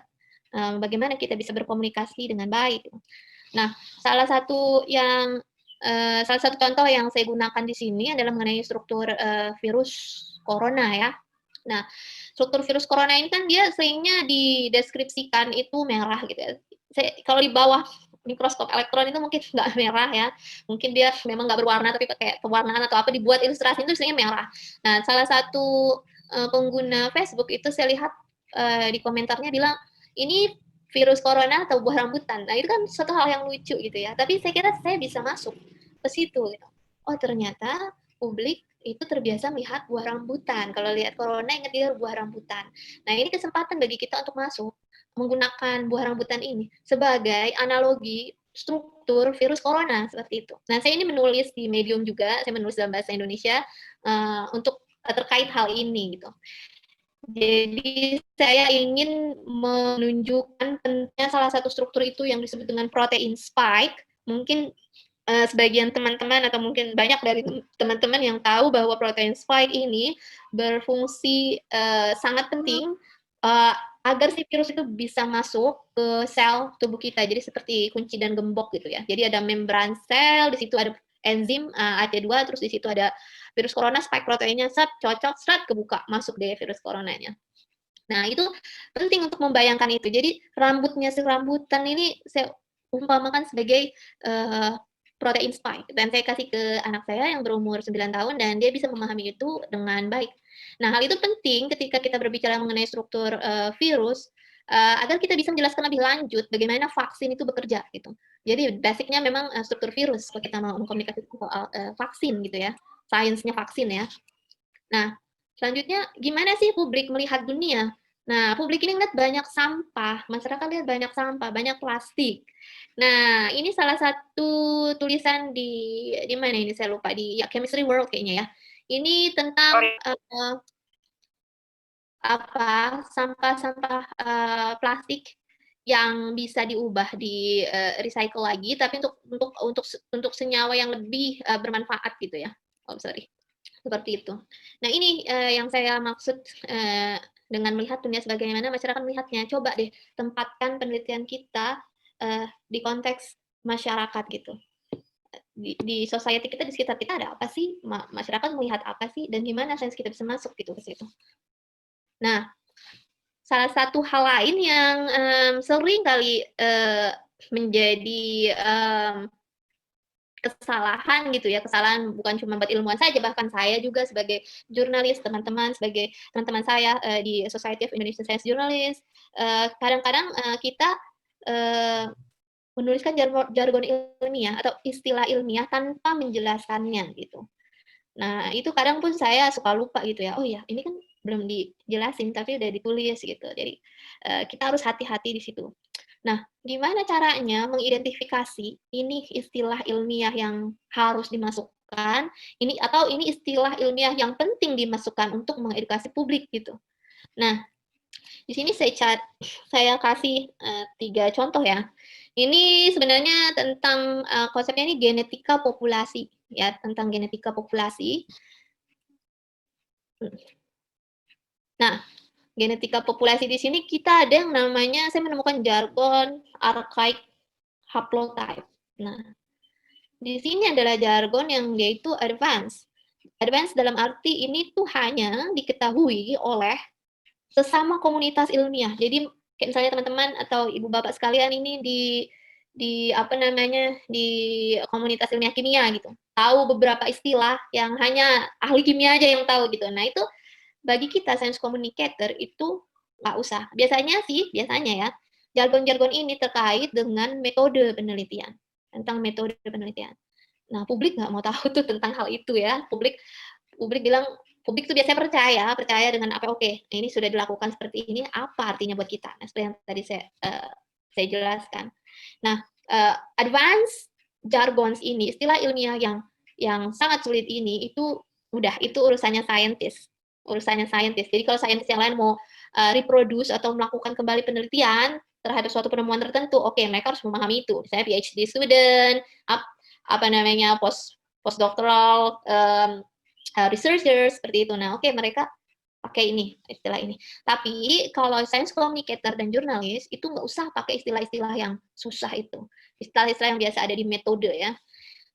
bagaimana kita bisa berkomunikasi dengan baik. Nah salah satu contoh yang saya gunakan di sini adalah mengenai struktur virus corona ya. Nah, struktur virus corona ini kan dia seringnya dideskripsikan itu merah gitu ya. Kalau di bawah mikroskop elektron itu mungkin nggak merah ya. Mungkin dia memang nggak berwarna tapi pakai pewarnaan atau apa dibuat ilustrasi itu seringnya merah. Nah, salah satu pengguna Facebook itu saya lihat di komentarnya bilang, ini virus corona atau buah rambutan. Nah, itu kan suatu hal yang lucu gitu ya. Tapi saya kira saya bisa masuk ke situ gitu. Oh, ternyata publik itu terbiasa melihat buah rambutan. Kalau lihat corona ingat dia buah rambutan. Nah, ini kesempatan bagi kita untuk masuk menggunakan buah rambutan ini sebagai analogi struktur virus corona seperti itu. Nah, saya ini menulis di Medium juga, saya menulis dalam bahasa Indonesia untuk terkait hal ini gitu. Jadi saya ingin menunjukkan pentingnya salah satu struktur itu yang disebut dengan protein spike. Mungkin sebagian teman-teman atau mungkin banyak dari teman-teman yang tahu bahwa protein spike ini berfungsi sangat penting agar si virus itu bisa masuk ke sel tubuh kita. Jadi seperti kunci dan gembok gitu ya. Jadi ada membran sel, di situ ada enzim AT2, terus di situ ada virus corona, spike proteinnya, cocok, kebuka, masuk deh virus coronanya. Nah, itu penting untuk membayangkan itu. Jadi rambutnya si rambutan ini saya umpamakan sebagai protein spike. Dan saya kasih ke anak saya yang berumur 9 tahun dan dia bisa memahami itu dengan baik. Nah, hal itu penting ketika kita berbicara mengenai struktur virus, agar kita bisa menjelaskan lebih lanjut bagaimana vaksin itu bekerja gitu. Jadi basicnya memang struktur virus kalau kita mau mengkomunikasikan soal vaksin gitu ya, sainsnya vaksin ya. Nah, selanjutnya gimana sih publik melihat dunia? Nah, publik ini lihat banyak sampah, masyarakat lihat banyak sampah, banyak plastik. Nah, ini salah satu tulisan di mana ini saya lupa, di ya, Chemistry World kayaknya ya. Ini tentang sampah-sampah plastik yang bisa diubah di recycle lagi, tapi untuk senyawa yang lebih bermanfaat gitu ya. Oh sorry, seperti itu. Nah ini yang saya maksud dengan melihat dunia sebagaimana masyarakat melihatnya. Coba deh tempatkan penelitian kita di konteks masyarakat gitu. Di society kita, di sekitar kita ada apa sih? Masyarakat melihat apa sih? Dan gimana sains kita bisa masuk gitu ke situ. Nah, salah satu hal lain yang sering kali menjadi kesalahan gitu ya, kesalahan bukan cuma buat ilmuwan saja, bahkan saya juga sebagai jurnalis, sebagai teman-teman saya di Society of Indonesian Science Journalists, kadang-kadang kita menuliskan jargon ilmiah atau istilah ilmiah tanpa menjelaskannya gitu. Nah, itu kadang pun saya suka lupa gitu ya, oh ya ini kan belum dijelasin tapi udah ditulis gitu. Jadi kita harus hati-hati di situ. Nah, gimana caranya mengidentifikasi ini istilah ilmiah yang harus dimasukkan, ini istilah ilmiah yang penting dimasukkan untuk mengedukasi publik gitu. Nah, di sini saya kasih 3 contoh ya. Ini sebenarnya tentang konsepnya ini genetika populasi ya, tentang genetika populasi. Nah, genetika populasi di sini kita ada yang namanya, saya menemukan jargon archaic haplotype. Nah, di sini adalah jargon yang dia itu advance. Advance dalam arti ini tuh hanya diketahui oleh sesama komunitas ilmiah. Jadi kayak misalnya teman-teman atau ibu bapak sekalian ini di komunitas ilmiah kimia gitu. Tahu beberapa istilah yang hanya ahli kimia aja yang tahu gitu. Nah, itu bagi kita science communicator itu nggak usah. Biasanya ya, jargon-jargon ini terkait dengan metode penelitian, tentang metode penelitian. Nah, publik nggak mau tahu tuh tentang hal itu ya. Publik tuh biasanya percaya dengan apa, oke, ini sudah dilakukan seperti ini, apa artinya buat kita. Nah, seperti yang tadi saya jelaskan. Nah, advance jargons ini, istilah ilmiah yang sangat sulit ini, itu urusannya saintis. Jadi kalau saintis yang lain mau reproduce atau melakukan kembali penelitian terhadap suatu penemuan tertentu, oke, mereka harus memahami itu. Misalnya PhD student, postdoctoral researchers seperti itu. Nah, oke, mereka pakai istilah ini. Tapi kalau science communicator dan jurnalis itu nggak usah pakai istilah-istilah yang susah itu. Istilah-istilah yang biasa ada di metode ya.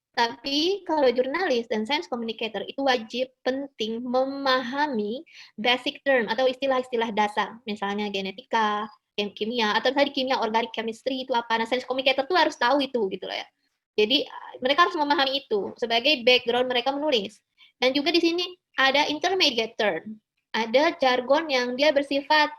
Tapi kalau jurnalis dan science communicator itu wajib penting memahami basic term atau istilah-istilah dasar, misalnya genetika, kimia, atau tadi kimia organic chemistry itu apa. Nah, science communicator tuh harus tahu itu gitu loh ya. Jadi mereka harus memahami itu sebagai background mereka menulis. Dan juga di sini ada intermediate term, ada jargon yang dia bersifat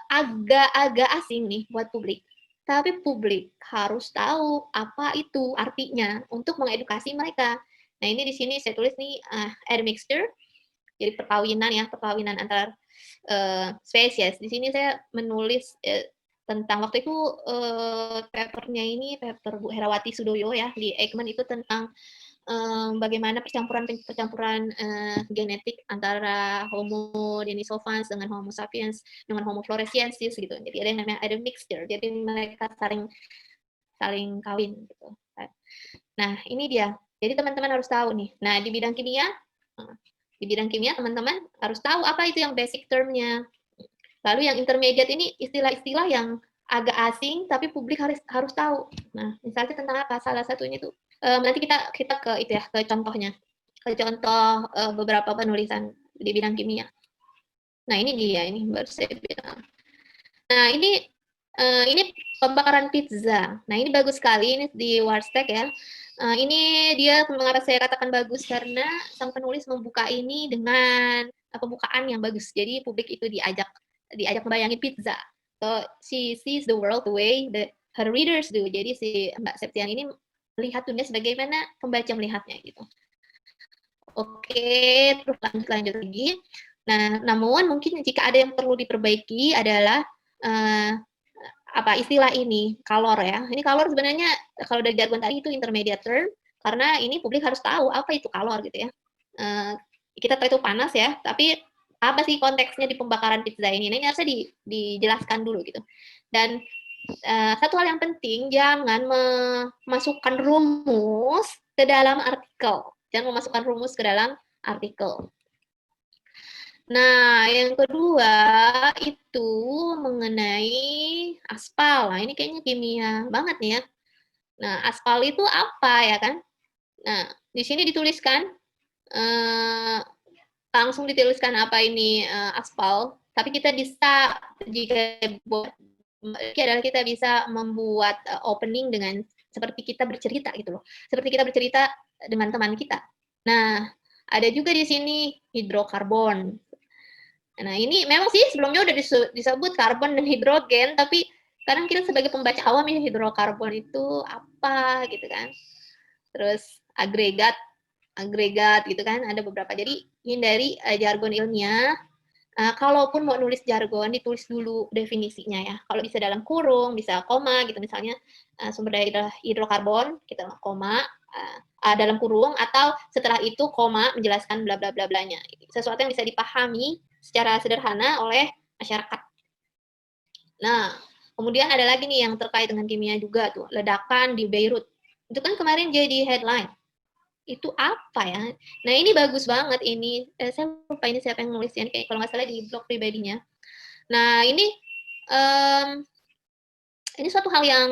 agak-agak asing nih buat publik. Tapi publik harus tahu apa itu artinya untuk mengedukasi mereka. Nah, ini di sini saya tulis nih admixture, jadi perkawinan antar spesies. Di sini saya menulis tentang waktu itu papernya ini paper Bu Herawati Sudoyo ya di Eijkman itu tentang bagaimana percampuran genetik antara Homo denisovans dengan Homo sapiens dengan Homo floresiensis gitu. Jadi ada yang namanya ada mixture. Jadi mereka saling kawin gitu. Nah, ini dia. Jadi teman-teman harus tahu nih. Nah, di bidang kimia teman-teman harus tahu apa itu yang basic term-nya. Lalu yang intermediate ini istilah-istilah yang agak asing tapi publik harus tahu. Nah, misalnya tentang apa? Salah satunya itu nanti kita ke itu ya, ke contohnya. Ke contoh beberapa penulisan di bidang kimia. Nah, ini dia ini baru saya bilang. Nah, ini pembakaran pizza. Nah, ini bagus sekali ini di Warsteg ya. Ini dia mengapa saya katakan bagus karena sang penulis membuka ini dengan pembukaan yang bagus. Jadi publik itu diajak membayangin pizza. So she sees the world the way her readers do. Jadi si Mbak Septian ini melihat dunia sebagaimana pembaca melihatnya gitu. Oke, terus lanjut lagi. Nah, namun mungkin jika ada yang perlu diperbaiki adalah apa istilah ini kalor ya. Ini kalor sebenarnya kalau dari jargon tadi itu intermediate term karena ini publik harus tahu apa itu kalor gitu ya. Kita tahu itu panas ya, tapi apa sih konteksnya di pembakaran pizza ini? Nah, ini harusnya dijelaskan dulu gitu. Dan satu hal yang penting, jangan memasukkan rumus ke dalam artikel. Jangan memasukkan rumus ke dalam artikel. Nah, yang kedua itu mengenai aspal. Nah, ini kayaknya kimia banget nih ya. Nah, aspal itu apa ya kan? Nah, di sini dituliskan, langsung dituliskan apa ini aspal. Tapi kita bisa, jika adalah kita bisa membuat opening dengan seperti kita bercerita gitu loh. Seperti kita bercerita dengan teman kita. Nah, ada juga di sini hidrokarbon. Nah, ini memang sih sebelumnya udah disebut karbon dan hidrogen, tapi kadang kita sebagai pembaca awam ya hidrokarbon itu apa gitu kan. Terus agregat gitu kan, ada beberapa. Jadi hindari jargon ilmiah. Kalaupun mau nulis jargon, ditulis dulu definisinya ya. Kalau bisa dalam kurung, bisa koma gitu misalnya sumber daya hidrokarbon, kita koma, dalam kurung, atau setelah itu koma menjelaskan bla bla bla blanya. Sesuatu yang bisa dipahami secara sederhana oleh masyarakat. Nah, kemudian ada lagi nih yang terkait dengan kimia juga tuh, ledakan di Beirut. Itu kan kemarin jadi headline. Itu apa ya? Nah, ini bagus banget ini. Saya lupa ini siapa yang nulisnya, kayak kalau nggak salah di blog pribadinya. Nah, ini suatu hal yang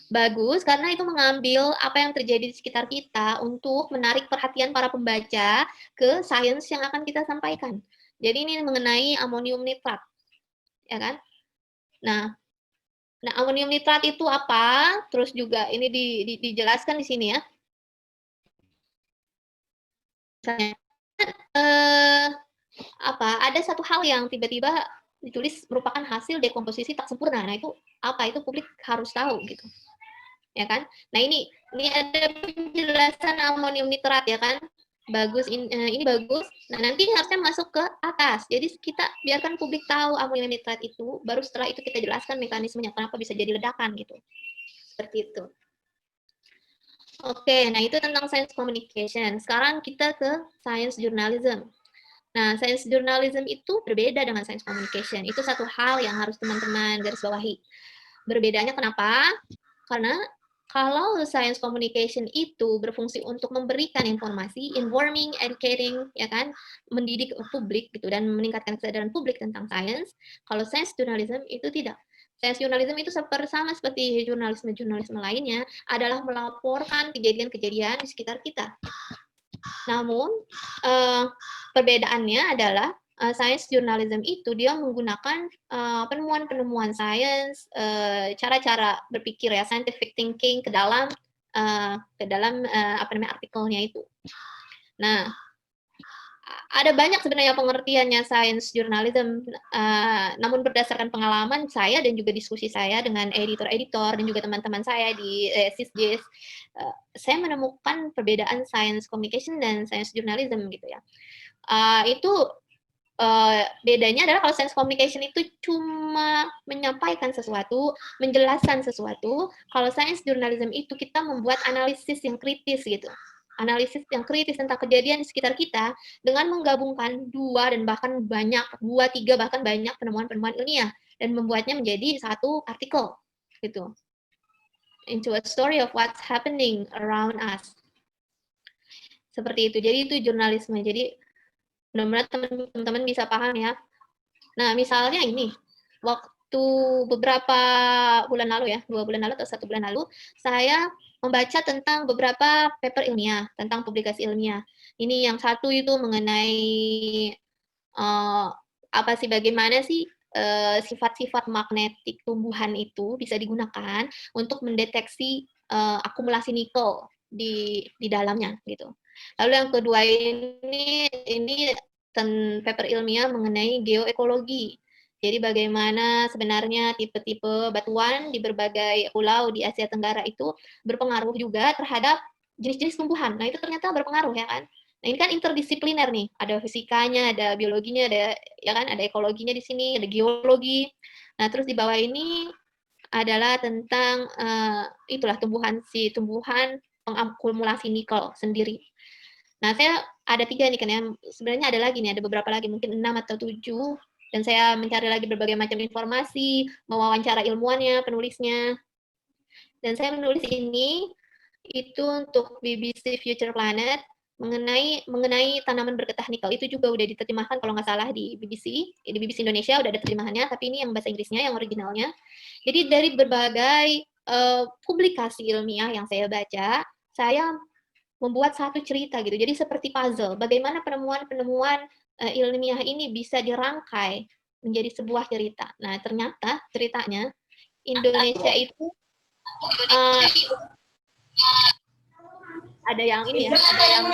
bagus karena itu mengambil apa yang terjadi di sekitar kita untuk menarik perhatian para pembaca ke sains yang akan kita sampaikan. Jadi ini mengenai amonium nitrat, ya kan? Nah, amonium nitrat itu apa? Terus juga ini dijelaskan di sini ya. Misalnya, ada satu hal yang tiba-tiba ditulis merupakan hasil dekomposisi tak sempurna. Nah, itu apa? Itu publik harus tahu gitu. Ya kan? Nah, ini ada penjelasan amonium nitrat ya kan? Bagus, ini bagus. Nah, nanti harusnya masuk ke atas. Jadi kita biarkan publik tahu amonium nitrat itu, baru setelah itu kita jelaskan mekanismenya kenapa bisa jadi ledakan gitu. Seperti itu. Oke, nah itu tentang science communication. Sekarang kita ke science journalism. Nah, science journalism itu berbeda dengan science communication. Itu satu hal yang harus teman-teman garis bawahi. Berbedanya kenapa? Karena kalau science communication itu berfungsi untuk memberikan informasi, informing, educating, ya kan, mendidik publik gitu dan meningkatkan kesadaran publik tentang sains. Kalau science journalism itu tidak. Science journalism itu sama seperti jurnalisme lainnya adalah melaporkan kejadian-kejadian di sekitar kita. Namun perbedaannya adalah science journalism itu dia menggunakan penemuan-penemuan sains, cara-cara berpikir ya, scientific thinking ke dalam artikelnya itu. Nah, ada banyak sebenarnya pengertiannya science journalism, namun berdasarkan pengalaman saya dan juga diskusi saya dengan editor-editor dan juga teman-teman saya di SISJIS, saya menemukan perbedaan science communication dan science journalism gitu ya. Itu bedanya adalah kalau science communication itu cuma menyampaikan sesuatu, menjelaskan sesuatu. Kalau science journalism itu kita membuat analisis yang kritis gitu. Analisis yang kritis tentang kejadian di sekitar kita dengan menggabungkan dua dan bahkan banyak, dua, tiga, bahkan banyak penemuan-penemuan ilmiah dan membuatnya menjadi satu artikel gitu. Into a story of what's happening around us. Seperti itu. Jadi itu jurnalisme. Jadi benar-benar teman-teman bisa paham ya. Nah, misalnya ini, waktu beberapa bulan lalu ya, 2 bulan lalu atau 1 bulan lalu, saya membaca tentang beberapa paper ilmiah, tentang publikasi ilmiah. Ini yang satu itu mengenai apa sih, bagaimana sih sifat-sifat magnetik tumbuhan itu bisa digunakan untuk mendeteksi akumulasi nikel di dalamnya gitu. Lalu yang kedua ini paper ilmiah mengenai geoekologi. Jadi bagaimana sebenarnya tipe-tipe batuan di berbagai pulau di Asia Tenggara itu berpengaruh juga terhadap jenis-jenis tumbuhan. Nah, itu ternyata berpengaruh ya kan. Nah, ini kan interdisipliner nih. Ada fisikanya, ada biologinya, ada ya kan, ada ekologinya di sini, ada geologi. Nah, terus di bawah ini adalah tentang itulah tumbuhan pengakumulasi nikel sendiri. Nah, saya ada 3 nih kan ya. Sebenarnya ada lagi nih, ada beberapa lagi, mungkin 6 atau 7. Dan saya mencari lagi berbagai macam informasi, mewawancara ilmuwannya, penulisnya. Dan saya menulis ini itu untuk BBC Future Planet mengenai tanaman bergetah nikel. Itu juga udah diterjemahkan kalau nggak salah di BBC Indonesia udah ada terjemahannya, tapi ini yang bahasa Inggrisnya, yang originalnya. Jadi dari berbagai publikasi ilmiah yang saya baca, saya membuat satu cerita gitu. Jadi seperti puzzle, bagaimana penemuan-penemuan ilmiah ini bisa dirangkai menjadi sebuah cerita. Nah, ternyata ceritanya Indonesia itu ada yang ini ya, ada yang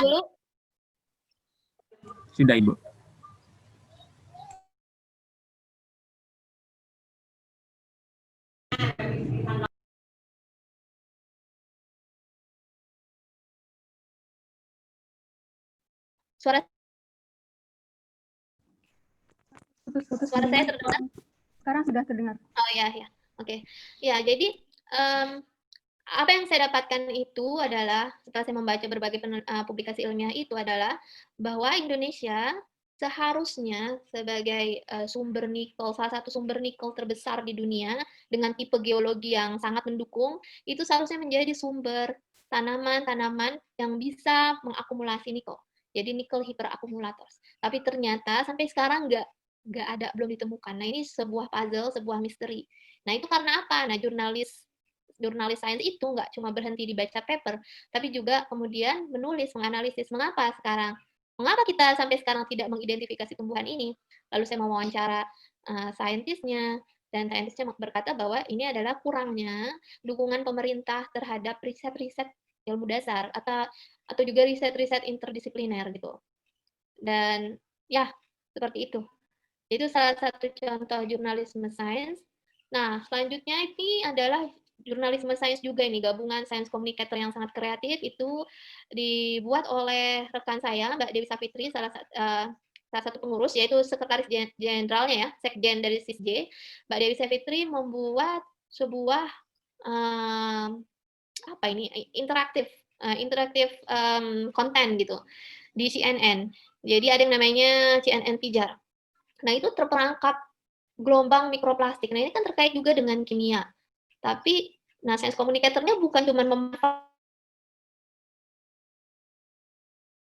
dulu.
Sudah, Ibu.
Suara
Putus-putus.
suara saya terdengar?
Sekarang sudah terdengar.
Oh ya, ya. Oke. Ya, jadi apa yang saya dapatkan itu adalah setelah saya membaca berbagai publikasi ilmiah itu adalah bahwa Indonesia seharusnya sebagai sumber nikel, salah satu sumber nikel terbesar di dunia dengan tipe geologi yang sangat mendukung, itu seharusnya menjadi sumber tanaman-tanaman yang bisa mengakumulasi nikel. Jadi nikel hyperaccumulators. Tapi ternyata sampai sekarang nggak ada, belum ditemukan. Nah, ini sebuah puzzle, sebuah misteri. Nah, itu karena apa? Nah, jurnalis sains itu nggak cuma berhenti dibaca paper, tapi juga kemudian menulis, menganalisis mengapa kita sampai sekarang tidak mengidentifikasi tumbuhan ini. Lalu saya mewawancara saintisnya, dan saintisnya berkata bahwa ini adalah kurangnya dukungan pemerintah terhadap riset-riset ilmu dasar atau juga riset-riset interdisipliner gitu. Dan ya, seperti itu. Itu salah satu contoh jurnalisme sains. Nah, selanjutnya ini adalah jurnalisme sains juga ini, gabungan sains communicator yang sangat kreatif, itu dibuat oleh rekan saya, Mbak Dewi Savitri, salah satu pengurus, yaitu sekretaris jenderalnya ya, sekjen dari SISJ. Mbak Dewi Savitri membuat sebuah apa ini, interaktif konten gitu di CNN. Jadi ada yang namanya CNN Pijar. Nah, itu terperangkap gelombang mikroplastik. Nah, ini kan terkait juga dengan kimia. Tapi, nah, science communicator-nya bukan cuma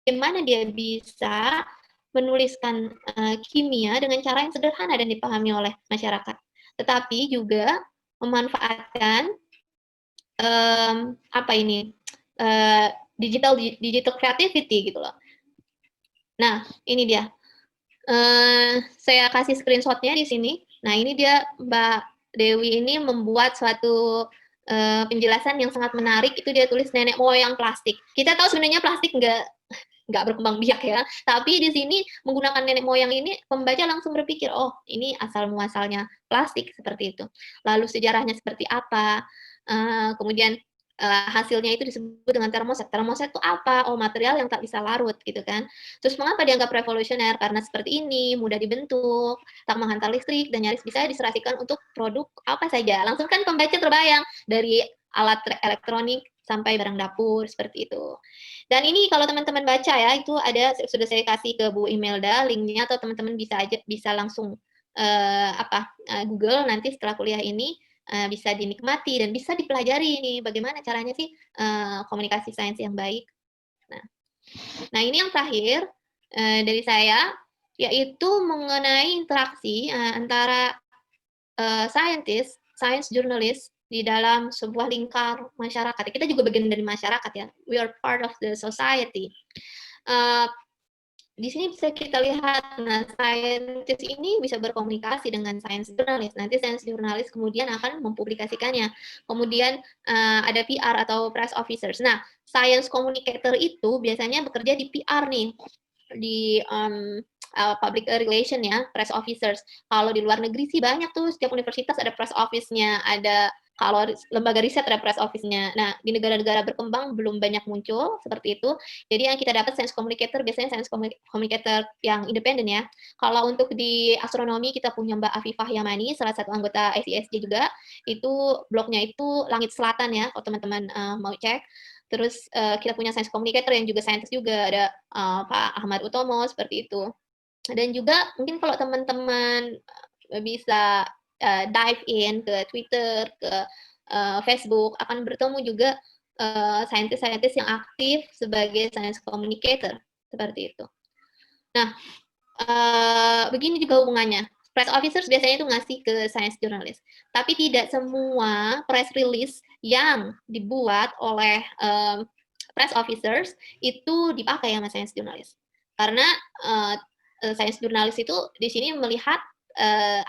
bagaimana dia bisa menuliskan kimia dengan cara yang sederhana dan dipahami oleh masyarakat. Tetapi juga memanfaatkan apa ini, digital creativity gitu loh. Nah, ini dia. Saya kasih screenshot-nya di sini. Nah, ini dia Mbak Dewi ini membuat suatu penjelasan yang sangat menarik. Itu dia tulis nenek moyang plastik. Kita tahu sebenarnya plastik nggak berkembang biak ya. Tapi di sini menggunakan nenek moyang ini, pembaca langsung berpikir, oh ini asal muasalnya plastik seperti itu. Lalu sejarahnya seperti apa? Kemudian hasilnya itu disebut dengan termoset. Termoset itu apa? Oh, material yang tak bisa larut gitu kan. Terus mengapa dianggap revolusioner? Karena seperti ini, mudah dibentuk, tak menghantar listrik, dan nyaris bisa diserasikan untuk produk apa saja. Langsung kan pembaca terbayang dari alat elektronik sampai barang dapur seperti itu. Dan ini kalau teman-teman baca ya, itu ada sudah saya kasih ke Bu Imelda linknya, atau teman-teman bisa langsung Google nanti setelah kuliah ini, bisa dinikmati dan bisa dipelajari nih bagaimana caranya sih komunikasi sains yang baik. Nah ini yang terakhir dari saya, yaitu mengenai interaksi antara science journalist di dalam sebuah lingkar masyarakat. Kita juga bagian dari masyarakat ya. We are part of the society. Di sini bisa kita lihat, nah, saintis ini bisa berkomunikasi dengan science journalist. Nanti science journalist kemudian akan mempublikasikannya. Kemudian ada PR atau press officers. Nah, science communicator itu biasanya bekerja di PR nih, di public relation ya, press officers. Kalau di luar negeri sih banyak tuh, setiap universitas ada press office-nya, ada kalau lembaga riset ada press office-nya. Nah, di negara-negara berkembang belum banyak muncul seperti itu. Jadi yang kita dapat science communicator biasanya science communicator yang independen ya. Kalau untuk di astronomi kita punya Mbak Afifah Yamani, salah satu anggota ICSJ juga. Itu blognya itu Langit Selatan ya, kalau teman-teman mau cek. Terus kita punya science communicator yang juga saintis juga, ada Pak Ahmad Utomo seperti itu. Dan juga mungkin kalau teman-teman bisa dive in ke Twitter, ke Facebook, akan bertemu juga saintis-saintis yang aktif sebagai science communicator, seperti itu. Nah, begini juga hubungannya. Press officers biasanya itu ngasih ke science journalist, tapi tidak semua press release yang dibuat oleh press officers itu dipakai sama science journalist. Karena science journalist itu di sini melihat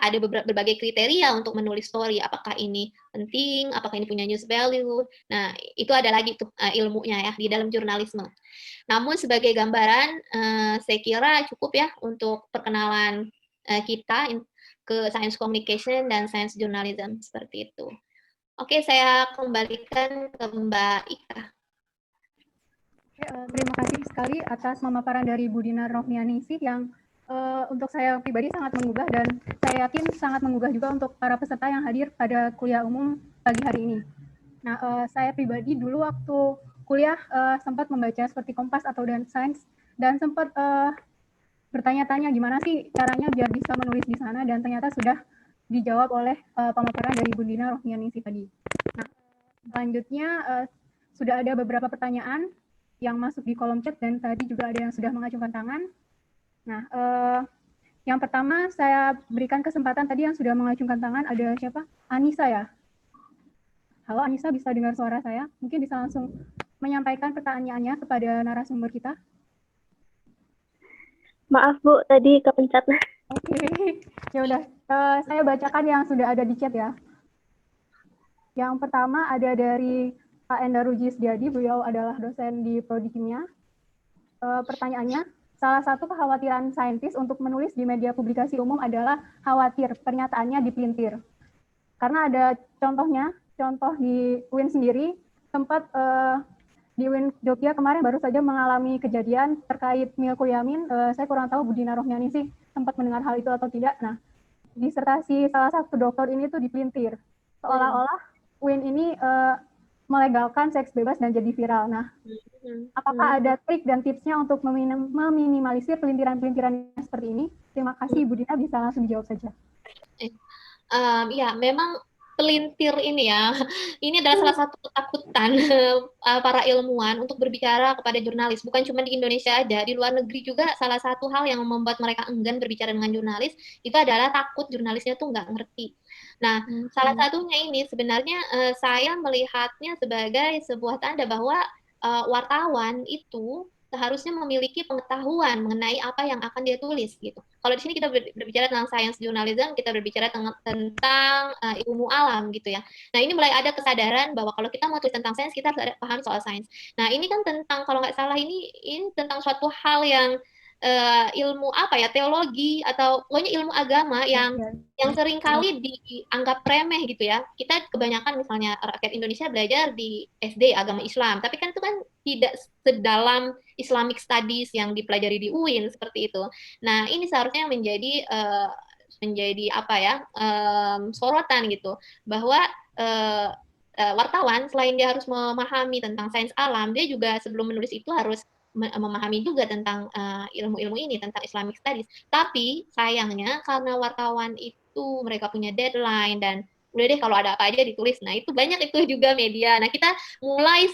ada berbagai kriteria untuk menulis story. Apakah ini penting? Apakah ini punya news value? Nah, itu ada lagi tuh ilmunya ya di dalam jurnalisme. Namun sebagai gambaran, saya kira cukup ya untuk perkenalan kita ke science communication dan science journalism seperti itu. Oke, saya kembalikan ke Mbak Ika.
Terima kasih sekali atas pemaparan dari Bu Dinar Rohmianingsih yang untuk saya pribadi sangat menggugah, dan saya yakin sangat menggugah juga untuk para peserta yang hadir pada kuliah umum pagi hari ini. Nah, saya pribadi dulu waktu kuliah sempat membaca seperti Kompas atau Dan Science, dan sempat bertanya-tanya gimana sih caranya biar bisa menulis di sana, dan ternyata sudah dijawab oleh pemaparan dari Bu Dinar Rohmianingsih tadi. Nah, selanjutnya sudah ada beberapa pertanyaan yang masuk di kolom chat, dan tadi juga ada yang sudah mengacungkan tangan. Nah, yang pertama saya berikan kesempatan, tadi yang sudah mengacungkan tangan ada siapa? Anissa ya? Halo Anissa, bisa dengar suara saya? Mungkin bisa langsung menyampaikan pertanyaannya kepada narasumber kita.
Maaf Bu, tadi kepencet.
Oke, ya udah. Saya bacakan yang sudah ada di chat ya. Yang pertama ada dari Pak Endar Rujis Jadi, beliau adalah dosen di Prodi Kimia. Pertanyaannya, salah satu kekhawatiran saintis untuk menulis di media publikasi umum adalah khawatir pernyataannya dipelintir. Karena ada contohnya, contoh di UIN sendiri, sempat di UIN Jogja kemarin baru saja mengalami kejadian terkait milkuyamin. Saya kurang tahu Bu Dinar Rohmianingsih sempat mendengar hal itu atau tidak. Nah, disertasi salah satu dokter ini tuh dipelintir. Seolah-olah UIN ini melegalkan seks bebas dan jadi viral. Nah, apakah ada trik dan tipsnya untuk meminimalisir pelintiran-pelintiran seperti ini? Terima kasih, Bu Dina, bisa langsung dijawab saja.
Ya, memang pelintir ini ya, ini adalah salah satu ketakutan para ilmuwan untuk berbicara kepada jurnalis. Bukan cuma di Indonesia aja, di luar negeri juga salah satu hal yang membuat mereka enggan berbicara dengan jurnalis itu adalah takut jurnalisnya tuh nggak ngerti. Nah, salah satunya ini sebenarnya saya melihatnya sebagai sebuah tanda bahwa wartawan itu seharusnya memiliki pengetahuan mengenai apa yang akan dia tulis gitu. Kalau di sini kita berbicara tentang science journalism, kita berbicara tentang ilmu alam gitu ya. Nah, ini mulai ada kesadaran bahwa kalau kita mau tulis tentang sains, kita harus paham soal sains. Nah, ini kan tentang, kalau nggak salah ini tentang suatu hal yang ilmu apa ya, teologi atau pokoknya ilmu agama yang sering kali dianggap remeh gitu ya. Kita kebanyakan misalnya rakyat Indonesia belajar di SD agama Islam, tapi kan itu kan tidak sedalam Islamic Studies yang dipelajari di UIN seperti itu. Nah, ini seharusnya menjadi apa ya, sorotan gitu, bahwa wartawan selain dia harus memahami tentang sains alam, dia juga sebelum menulis itu harus memahami juga tentang ilmu-ilmu ini, tentang Islamic Studies. Tapi sayangnya karena wartawan itu mereka punya deadline dan udah deh kalau ada apa aja ditulis. Nah, itu banyak itu juga media. Nah, kita mulai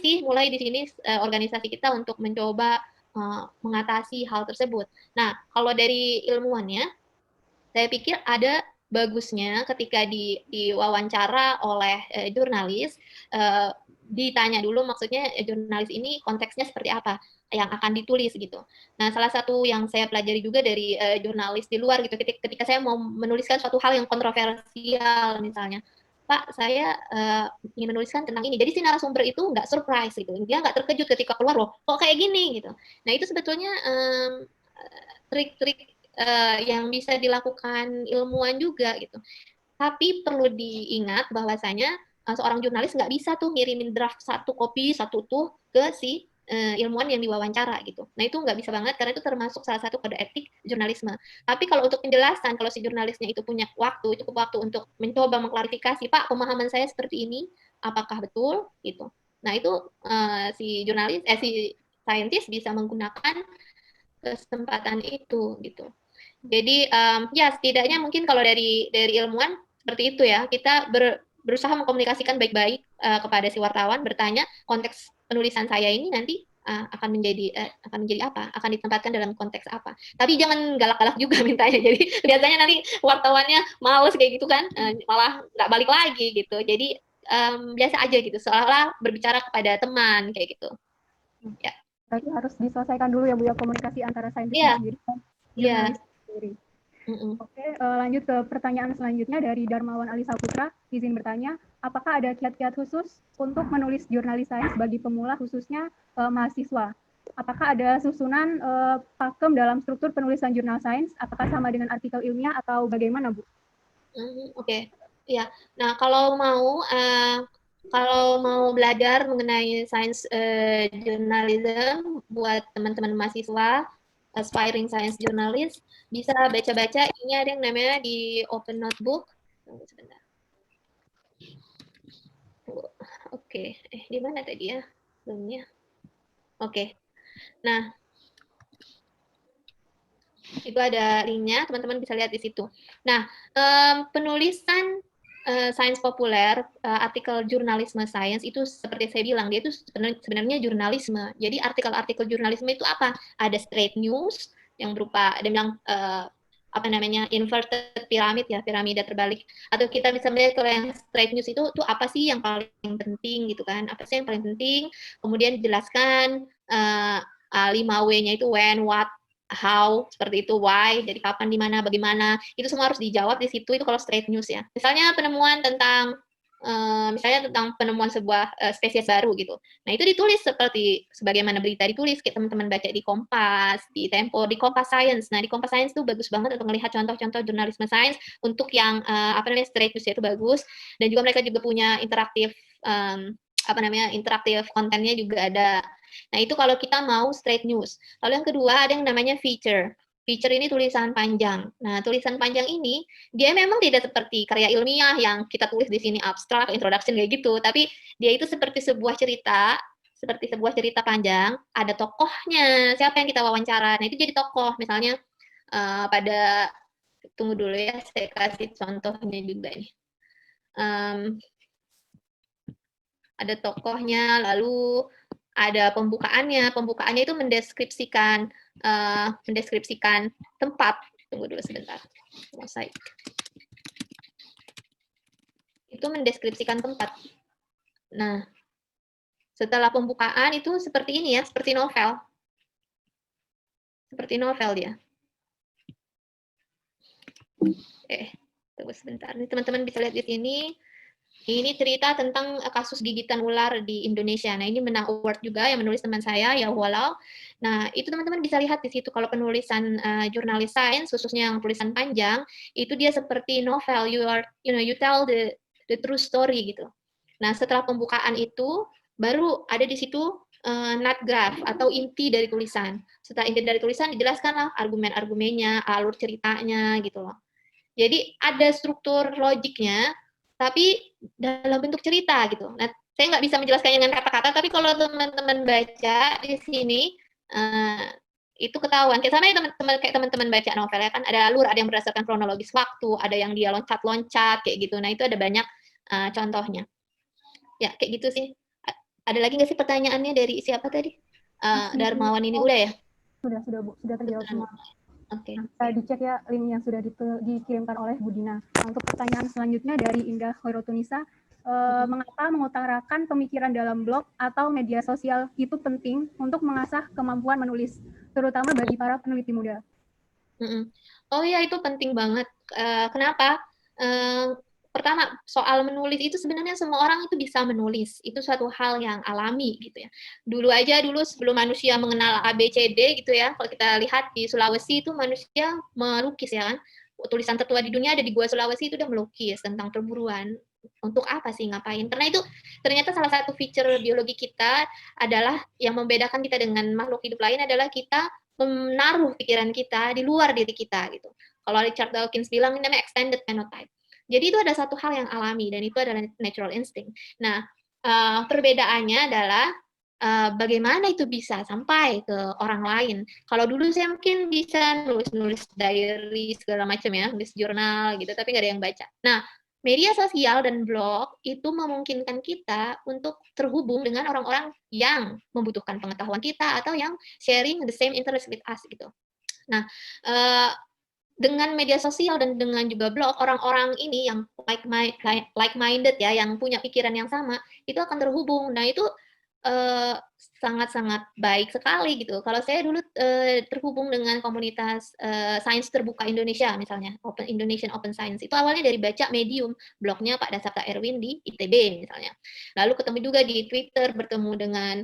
di sini organisasi kita untuk mencoba mengatasi hal tersebut. Nah, kalau dari ilmuwannya, saya pikir ada bagusnya ketika diwawancara oleh jurnalis, ditanya dulu maksudnya jurnalis ini konteksnya seperti apa yang akan ditulis gitu. Nah, salah satu yang saya pelajari juga dari jurnalis di luar gitu, ketika saya mau menuliskan suatu hal yang kontroversial misalnya, Pak, saya ingin menuliskan tentang ini. Jadi si narasumber itu nggak surprise gitu, dia nggak terkejut ketika keluar loh, kok kayak gini gitu. Nah, itu sebetulnya trik-trik yang bisa dilakukan ilmuwan juga gitu. Tapi perlu diingat bahwasanya seorang jurnalis nggak bisa tuh ngirimin draft satu kopi satu tuh ke si ilmuwan yang diwawancara gitu. Nah, itu nggak bisa banget karena itu termasuk salah satu kode etik jurnalisme. Tapi kalau untuk penjelasan, kalau si jurnalisnya itu punya cukup waktu untuk mencoba mengklarifikasi, Pak, pemahaman saya seperti ini, apakah betul gitu. Nah, itu si saintis bisa menggunakan kesempatan itu gitu. Jadi ya setidaknya mungkin kalau dari ilmuwan seperti itu ya, kita berusaha mengkomunikasikan baik-baik kepada si wartawan, bertanya konteks penulisan saya ini nanti akan menjadi apa, akan ditempatkan dalam konteks apa. Tapi jangan galak-galak juga mintanya. Jadi biasanya nanti wartawannya males kayak gitu kan, malah nggak balik lagi gitu. Jadi biasa aja gitu, seolah-olah berbicara kepada teman kayak gitu. Ya.
Berarti harus diselesaikan dulu ya Bu ya, komunikasi antara saintis
Iya.
sendiri dan
Iya.
jurnalis sendiri. Oke, lanjut ke pertanyaan selanjutnya dari Darmawan Ali Saputra. Izin bertanya, apakah ada kiat-kiat khusus untuk menulis jurnalis sains bagi pemula khususnya mahasiswa? Apakah ada susunan pakem dalam struktur penulisan jurnal sains? Apakah sama dengan artikel ilmiah atau bagaimana, Bu?
Oke. Ya. Nah, kalau mau belajar mengenai sains journalism buat teman-teman mahasiswa aspiring science journalist, bisa baca-baca, ini ada yang namanya di Open Notebook. Tunggu sebentar. Oke, di mana tadi ya? Belumnya. Oke. Nah, itu ada linknya, teman-teman bisa lihat di situ. Nah, penulisan sains populer, artikel jurnalisme sains itu seperti saya bilang, dia itu sebenarnya jurnalisme. Jadi artikel-artikel jurnalisme itu apa? Ada straight news yang berupa, ada yang apa namanya, inverted pyramid ya, piramida terbalik. Atau kita bisa melihat kalau yang straight news itu tuh apa sih yang paling penting gitu kan? Apa sih yang paling penting? Kemudian dijelaskan 5W-nya itu when, what, how, seperti itu, why, jadi kapan, di mana, bagaimana, itu semua harus dijawab di situ. Itu kalau straight news ya. Misalnya penemuan tentang penemuan sebuah spesies baru gitu. Nah, itu ditulis seperti sebagaimana berita ditulis, kayak teman-teman baca di Kompas, di Tempo, di Kompas Science. Nah, di Kompas Science itu bagus banget untuk melihat contoh-contoh jurnalisme sains untuk yang straight news itu bagus. Dan juga mereka juga punya interaktif interaktif kontennya juga ada. Nah, itu kalau kita mau straight news. Lalu yang kedua ada yang namanya feature. Feature ini tulisan panjang. Nah, tulisan panjang ini dia memang tidak seperti karya ilmiah yang kita tulis di sini abstrak, introduction kayak gitu, tapi dia itu seperti sebuah cerita panjang, ada tokohnya, siapa yang kita wawancara. Nah, itu jadi tokoh. Misalnya tunggu dulu ya, saya kasih contohnya juga nih. Ada tokohnya, lalu ada pembukaannya. Pembukaannya itu mendeskripsikan tempat. Tunggu dulu sebentar. Mosaik. Itu mendeskripsikan tempat. Nah, setelah pembukaan itu seperti ini ya, seperti novel. Seperti novel dia. Tunggu sebentar. Ini teman-teman bisa lihat di sini. Ini cerita tentang kasus gigitan ular di Indonesia. Nah, ini menang award juga yang menulis teman saya, ya walau. Nah, itu teman-teman bisa lihat di situ kalau penulisan jurnalis sains, khususnya yang tulisan panjang, itu dia seperti novel. You tell the true story gitu. Nah, setelah pembukaan itu, baru ada di situ nut graph atau inti dari tulisan. Setelah inti dari tulisan dijelaskanlah argumen-argumennya, alur ceritanya gitu loh. Jadi ada struktur logiknya, tapi dalam bentuk cerita gitu. Nah, saya nggak bisa menjelaskannya dengan kata-kata, tapi kalau teman-teman baca di sini, itu ketahuan. Kayak sama ya teman-teman baca novel ya kan, ada alur, ada yang berdasarkan kronologis waktu, ada yang dia loncat-loncat kayak gitu. Nah, itu ada banyak contohnya. Ya, kayak gitu sih. Ada lagi nggak sih pertanyaannya dari siapa tadi? Darmawan ini udah ya?
Sudah Bu, sudah terjawab semua.
Oke.
Nah, saya dicek ya link yang sudah dikirimkan oleh Bu Dina. Nah, untuk pertanyaan selanjutnya dari Indah Hoirotunisa, mengapa mengutarakan pemikiran dalam blog atau media sosial itu penting untuk mengasah kemampuan menulis, terutama bagi para peneliti muda?
Oh ya, itu penting banget. Kenapa? Pertama, soal menulis itu sebenarnya semua orang itu bisa menulis. Itu suatu hal yang alami gitu ya. Dulu sebelum manusia mengenal ABCD gitu ya, kalau kita lihat di Sulawesi itu manusia melukis ya kan. Tulisan tertua di dunia ada di Gua Sulawesi, itu udah melukis tentang perburuan. Untuk apa sih, ngapain? Karena itu ternyata salah satu feature biologi kita adalah yang membedakan kita dengan makhluk hidup lain adalah kita menaruh pikiran kita di luar diri kita gitu. Kalau Richard Dawkins bilang ini namanya extended phenotype. Jadi itu ada satu hal yang alami dan itu adalah natural instinct. Nah, perbedaannya adalah bagaimana itu bisa sampai ke orang lain. Kalau dulu saya mungkin bisa nulis diary segala macam ya, nulis jurnal gitu, tapi nggak ada yang baca. Nah, media sosial dan blog itu memungkinkan kita untuk terhubung dengan orang-orang yang membutuhkan pengetahuan kita atau yang sharing the same interest with us gitu. Nah, dengan media sosial dan dengan juga blog, orang-orang ini yang like-minded ya, yang punya pikiran yang sama, itu akan terhubung. Nah, itu sangat-sangat baik sekali gitu. Kalau saya dulu terhubung dengan komunitas sains terbuka Indonesia misalnya, Indonesian Open Science, itu awalnya dari baca Medium, blognya Pak Dasapta Erwin di ITB misalnya. Lalu ketemu juga di Twitter, bertemu dengan,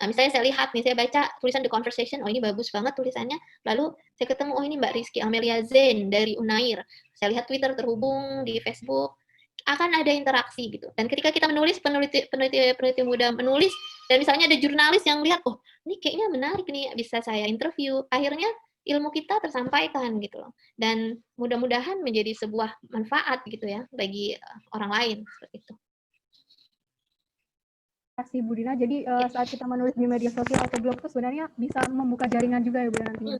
misalnya saya lihat nih, saya baca tulisan The Conversation, oh ini bagus banget tulisannya, lalu saya ketemu, oh ini Mbak Rizky Amelia Zain dari Unair, saya lihat Twitter, terhubung di Facebook, akan ada interaksi gitu. Dan ketika kita menulis, peneliti muda menulis, dan misalnya ada jurnalis yang lihat, oh ini kayaknya menarik nih, bisa saya interview, akhirnya ilmu kita tersampaikan gitu loh. Dan mudah-mudahan menjadi sebuah manfaat gitu ya bagi orang lain seperti itu.
Terima kasih Bu Dina. Jadi saat kita menulis di media sosial atau blog itu sebenarnya bisa membuka jaringan juga ya Bu nantinya.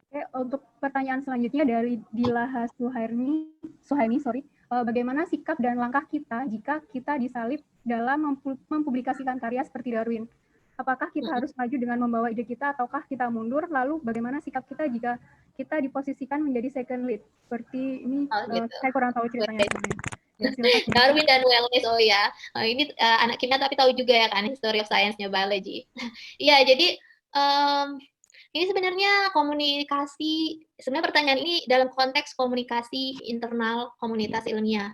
Oke, untuk pertanyaan selanjutnya dari Dilaha Suhaimi, bagaimana sikap dan langkah kita jika kita disalib dalam mempublikasikan karya seperti Darwin? Apakah kita harus maju dengan membawa ide kita ataukah kita mundur? Lalu bagaimana sikap kita jika kita diposisikan menjadi second lead? Seperti ini,
gitu.
saya kurang tahu ceritanya.
Darwin dan Wallace, oh ya, ini anak kimia tapi tahu juga ya kan History of Science-nya biology. Iya, jadi ini sebenarnya komunikasi, sebenarnya pertanyaan ini dalam konteks komunikasi internal komunitas ilmiah.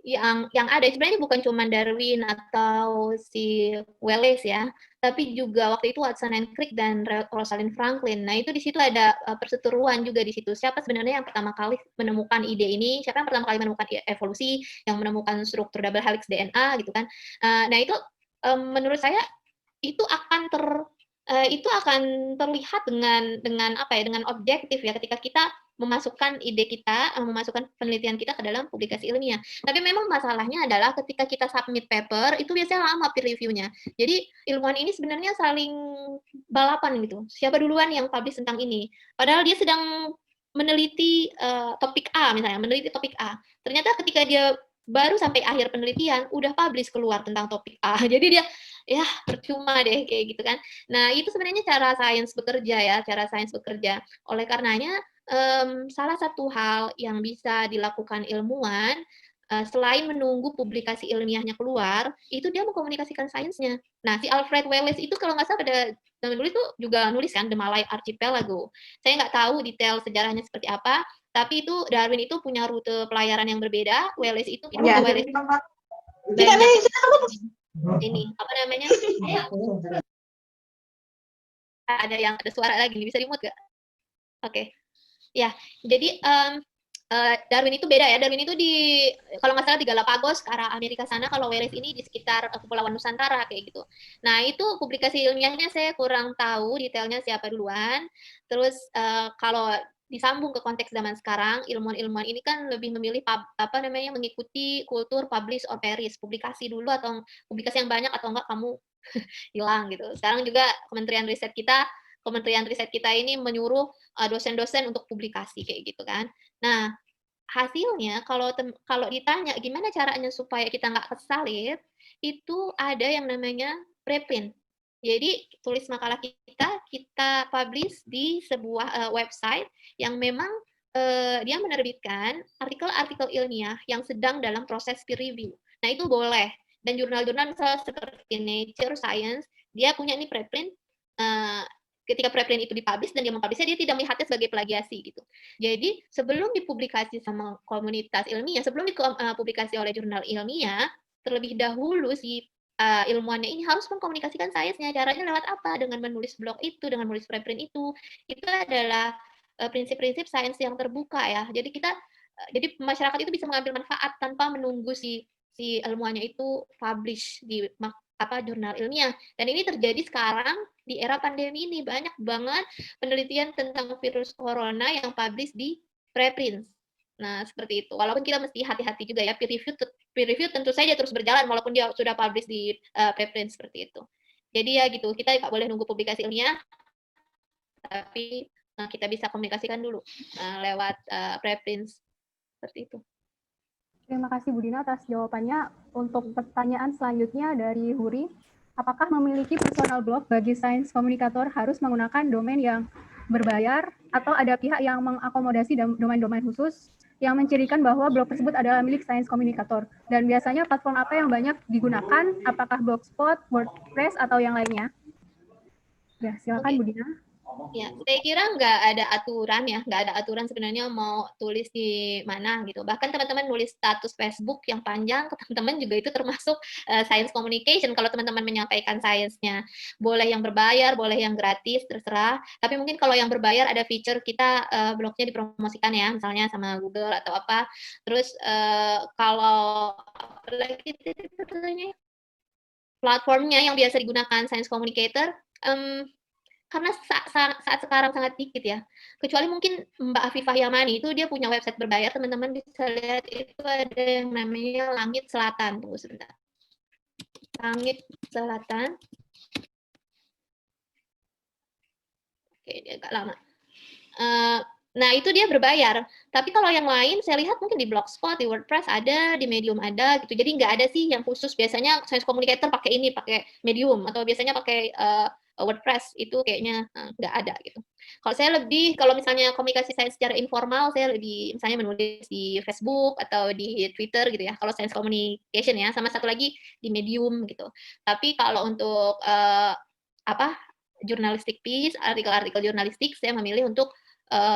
Yang ada sebenarnya bukan cuma Darwin atau si Wallace ya, tapi juga waktu itu Watson and Crick dan Rosalind Franklin. Nah, itu di situ ada perseteruan juga di situ. Siapa sebenarnya yang pertama kali menemukan ide ini? Siapa yang pertama kali menemukan evolusi, yang menemukan struktur double helix DNA gitu kan? Nah, itu menurut saya itu akan terlihat dengan apa ya, dengan objektif ya ketika kita memasukkan ide kita, memasukkan penelitian kita ke dalam publikasi ilmiah. Tapi memang masalahnya adalah ketika kita submit paper itu biasanya lama peer review-nya. Jadi ilmuwan ini sebenarnya saling balapan gitu. Siapa duluan yang publish tentang ini? Padahal dia sedang meneliti topik A misalnya, meneliti topik A. Ternyata ketika dia baru sampai akhir penelitian udah publish keluar tentang topik A. Jadi dia ya percuma deh kayak gitu kan. Nah, itu sebenarnya cara sains bekerja ya, cara sains bekerja. Oleh karenanya salah satu hal yang bisa dilakukan ilmuwan selain menunggu publikasi ilmiahnya keluar, itu dia mengkomunikasikan sainsnya. Nah, si Alfred Wallace itu kalau nggak salah pada zaman dulu itu juga nulis kan The Malay Archipelago. Saya nggak tahu detail sejarahnya seperti apa, Tapi itu Darwin itu punya rute pelayaran yang berbeda, Wallace itu
Ya.
Wallace
Tidak
banyak
nih,
ini apa namanya? Ada suara lagi, bisa di-mute nggak? Oke. Ya, jadi Darwin itu beda ya. Darwin itu kalau nggak salah di Galapagos ke arah Amerika sana. Kalau Wallace ini di sekitar Kepulauan Nusantara kayak gitu. Nah itu publikasi ilmiahnya saya kurang tahu detailnya siapa duluan. Terus kalau disambung ke konteks zaman sekarang, ilmuwan-ilmuwan ini kan lebih memilih mengikuti kultur publish or perish, publikasi dulu atau publikasi yang banyak atau enggak kamu hilang gitu. Sekarang juga Kementerian Riset kita ini menyuruh dosen-dosen untuk publikasi kayak gitu kan. Nah, hasilnya kalau ditanya gimana caranya supaya kita nggak kesalip, itu ada yang namanya preprint. Jadi tulis makalah kita publish di sebuah website yang memang dia menerbitkan artikel-artikel ilmiah yang sedang dalam proses peer review. Nah itu boleh. Dan jurnal-jurnal misalnya seperti Nature, Science, dia punya ini preprint. Ketika preprint itu dipublish dan dia mempublishnya, dia tidak melihatnya sebagai plagiasi gitu. Jadi sebelum dipublikasi sama komunitas ilmiah, sebelum dipublikasi oleh jurnal ilmiah, terlebih dahulu si ilmuwannya ini harus mengkomunikasikan sainsnya. Caranya lewat apa? Dengan menulis blog itu, dengan menulis preprint itu. Itu adalah prinsip-prinsip sains yang terbuka ya. Jadi masyarakat itu bisa mengambil manfaat tanpa menunggu si ilmuwannya itu publish di jurnal ilmiah. Dan ini terjadi sekarang di era pandemi ini, banyak banget penelitian tentang virus corona yang publish di preprint. Nah, seperti itu. Walaupun kita mesti hati-hati juga ya, peer review tentu saja terus berjalan walaupun dia sudah publish di preprint seperti itu. Jadi ya gitu, kita nggak boleh nunggu publikasi ilmiah, tapi kita bisa komunikasikan dulu lewat preprint seperti itu.
Terima kasih Bu Dina atas jawabannya. Untuk pertanyaan selanjutnya dari Huri, apakah memiliki personal blog bagi sains komunikator harus menggunakan domain yang berbayar atau ada pihak yang mengakomodasi domain-domain khusus yang mencirikan bahwa blog tersebut adalah milik sains komunikator? Dan biasanya platform apa yang banyak digunakan? Apakah Blogspot, WordPress, atau yang lainnya? Ya, silakan Bu Dina.
Ya, saya kira nggak ada aturan ya, nggak ada aturan sebenarnya mau tulis di mana gitu. Bahkan teman-teman nulis status Facebook yang panjang, teman-teman juga itu termasuk science communication kalau teman-teman menyampaikan sainsnya. Boleh yang berbayar, boleh yang gratis, terserah. Tapi mungkin kalau yang berbayar ada feature kita blognya dipromosikan ya, misalnya sama Google atau apa. Terus kalau lagi platformnya yang biasa digunakan science communicator, karena saat sekarang sangat dikit ya. Kecuali mungkin Mbak Afifah Yamani itu dia punya website berbayar, teman-teman bisa lihat itu ada yang namanya Langit Selatan. Tunggu sebentar. Langit Selatan. Oke, dia agak lama. Nah, itu dia berbayar. Tapi kalau yang lain, saya lihat mungkin di Blogspot, di WordPress ada, di Medium ada, gitu. Jadi nggak ada sih yang khusus. Biasanya science communicator pakai ini, pakai Medium, atau biasanya pakai WordPress. Itu kayaknya nggak ada, gitu. Kalau misalnya komunikasi saya secara informal, saya lebih misalnya menulis di Facebook atau di Twitter, gitu ya. Kalau science communication ya, sama satu lagi di Medium, gitu. Tapi kalau untuk journalistic piece, artikel-artikel jurnalistik, saya memilih untuk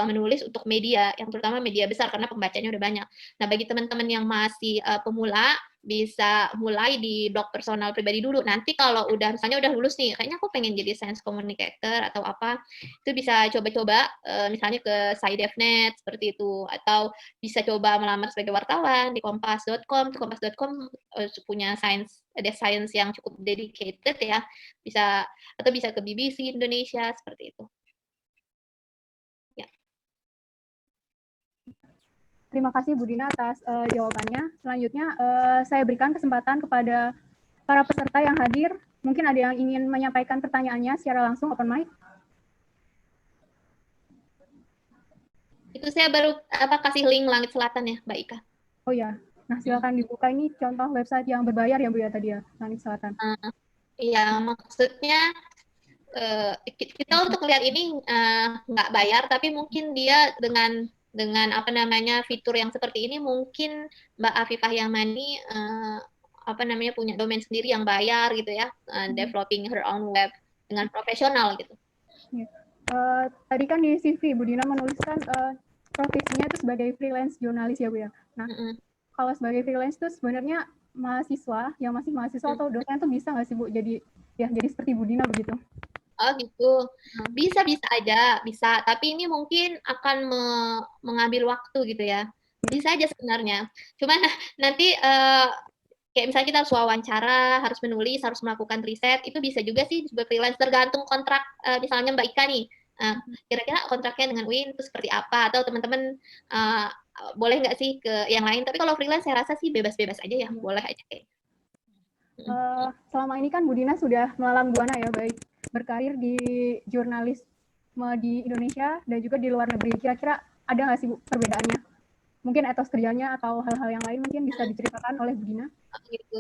menulis untuk media, yang terutama media besar, karena pembacanya udah banyak. Nah, bagi teman-teman yang masih pemula, bisa mulai di blog personal pribadi dulu. Nanti kalau misalnya udah lulus nih, kayaknya aku pengen jadi science communicator atau apa, itu bisa coba-coba, misalnya ke SciDevNet, seperti itu. Atau bisa coba melamar sebagai wartawan di kompas.com. Kompas.com punya desk science yang cukup dedicated ya. Atau bisa ke BBC Indonesia, seperti itu.
Terima kasih Bu Dina atas jawabannya. Selanjutnya saya berikan kesempatan kepada para peserta yang hadir. Mungkin ada yang ingin menyampaikan pertanyaannya secara langsung, open mic.
Itu saya baru kasih link Langit Selatan ya, Mbak Ika.
Oh ya, nah silakan dibuka, ini contoh website yang berbayar ya Bu ya tadi ya, Langit Selatan.
Iya, maksudnya kita untuk melihat ini nggak bayar, tapi mungkin dia dengan fitur yang seperti ini, mungkin Mbak Afifah Yamani punya domain sendiri yang bayar gitu ya, developing her own web dengan profesional gitu.
Ya. Tadi kan di CV Bu Dina menuliskan profesinya itu sebagai freelance jurnalis ya Bu ya. Nah, kalau sebagai freelance itu sebenarnya mahasiswa yang masih mahasiswa atau dosen tuh bisa nggak sih Bu jadi seperti Bu Dina begitu?
Oh gitu, bisa aja, bisa. Tapi ini mungkin akan mengambil waktu gitu ya. Bisa aja sebenarnya. Cuman nanti kayak misalnya kita harus wawancara, harus menulis, harus melakukan riset, itu bisa juga sih juga freelance, tergantung kontrak. Misalnya Mbak Ika nih, kira-kira kontraknya dengan UIN itu seperti apa, atau teman-teman boleh nggak sih ke yang lain. Tapi kalau freelance saya rasa sih bebas-bebas aja ya, boleh aja.
Selama ini kan Bu Dina sudah melalang buana ya, baik berkarir di jurnalisme di Indonesia dan juga di luar negeri. Kira-kira ada nggak sih Bu perbedaannya? Mungkin etos kerjanya atau hal-hal yang lain mungkin bisa diceritakan oleh Bu Dina?
Oh gitu.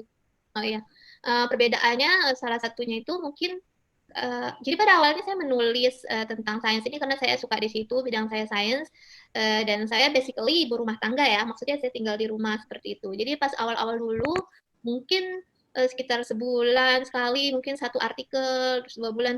Oh iya. Perbedaannya salah satunya itu mungkin jadi pada awalnya saya menulis tentang sains ini karena saya suka di situ, bidang saya sains, dan saya basically ibu rumah tangga ya, maksudnya saya tinggal di rumah seperti itu. Jadi pas awal-awal dulu mungkin sekitar sebulan sekali mungkin satu artikel, terus 2 bulan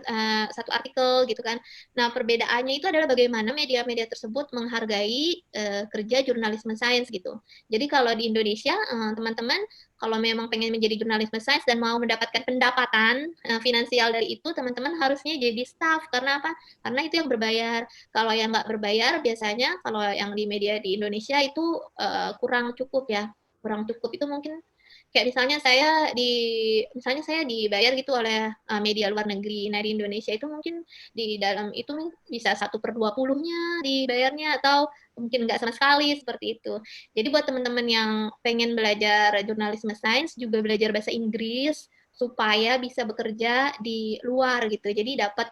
satu artikel gitu kan. Nah perbedaannya itu adalah bagaimana media-media tersebut menghargai kerja jurnalisme sains gitu. Jadi kalau di Indonesia teman-teman kalau memang pengen menjadi jurnalisme sains dan mau mendapatkan pendapatan finansial dari itu, teman-teman harusnya jadi staff. Karena apa? Karena itu yang berbayar. Kalau yang nggak berbayar, biasanya kalau yang di media di Indonesia itu kurang cukup ya. Kurang cukup itu mungkin kayak misalnya saya dibayar gitu oleh media luar negeri. Nah di Indonesia itu mungkin di dalam itu bisa 1/20-nya dibayarnya atau mungkin nggak sama sekali seperti itu. Jadi buat teman-teman yang pengen belajar jurnalisme sains juga belajar bahasa Inggris supaya bisa bekerja di luar gitu. Jadi dapat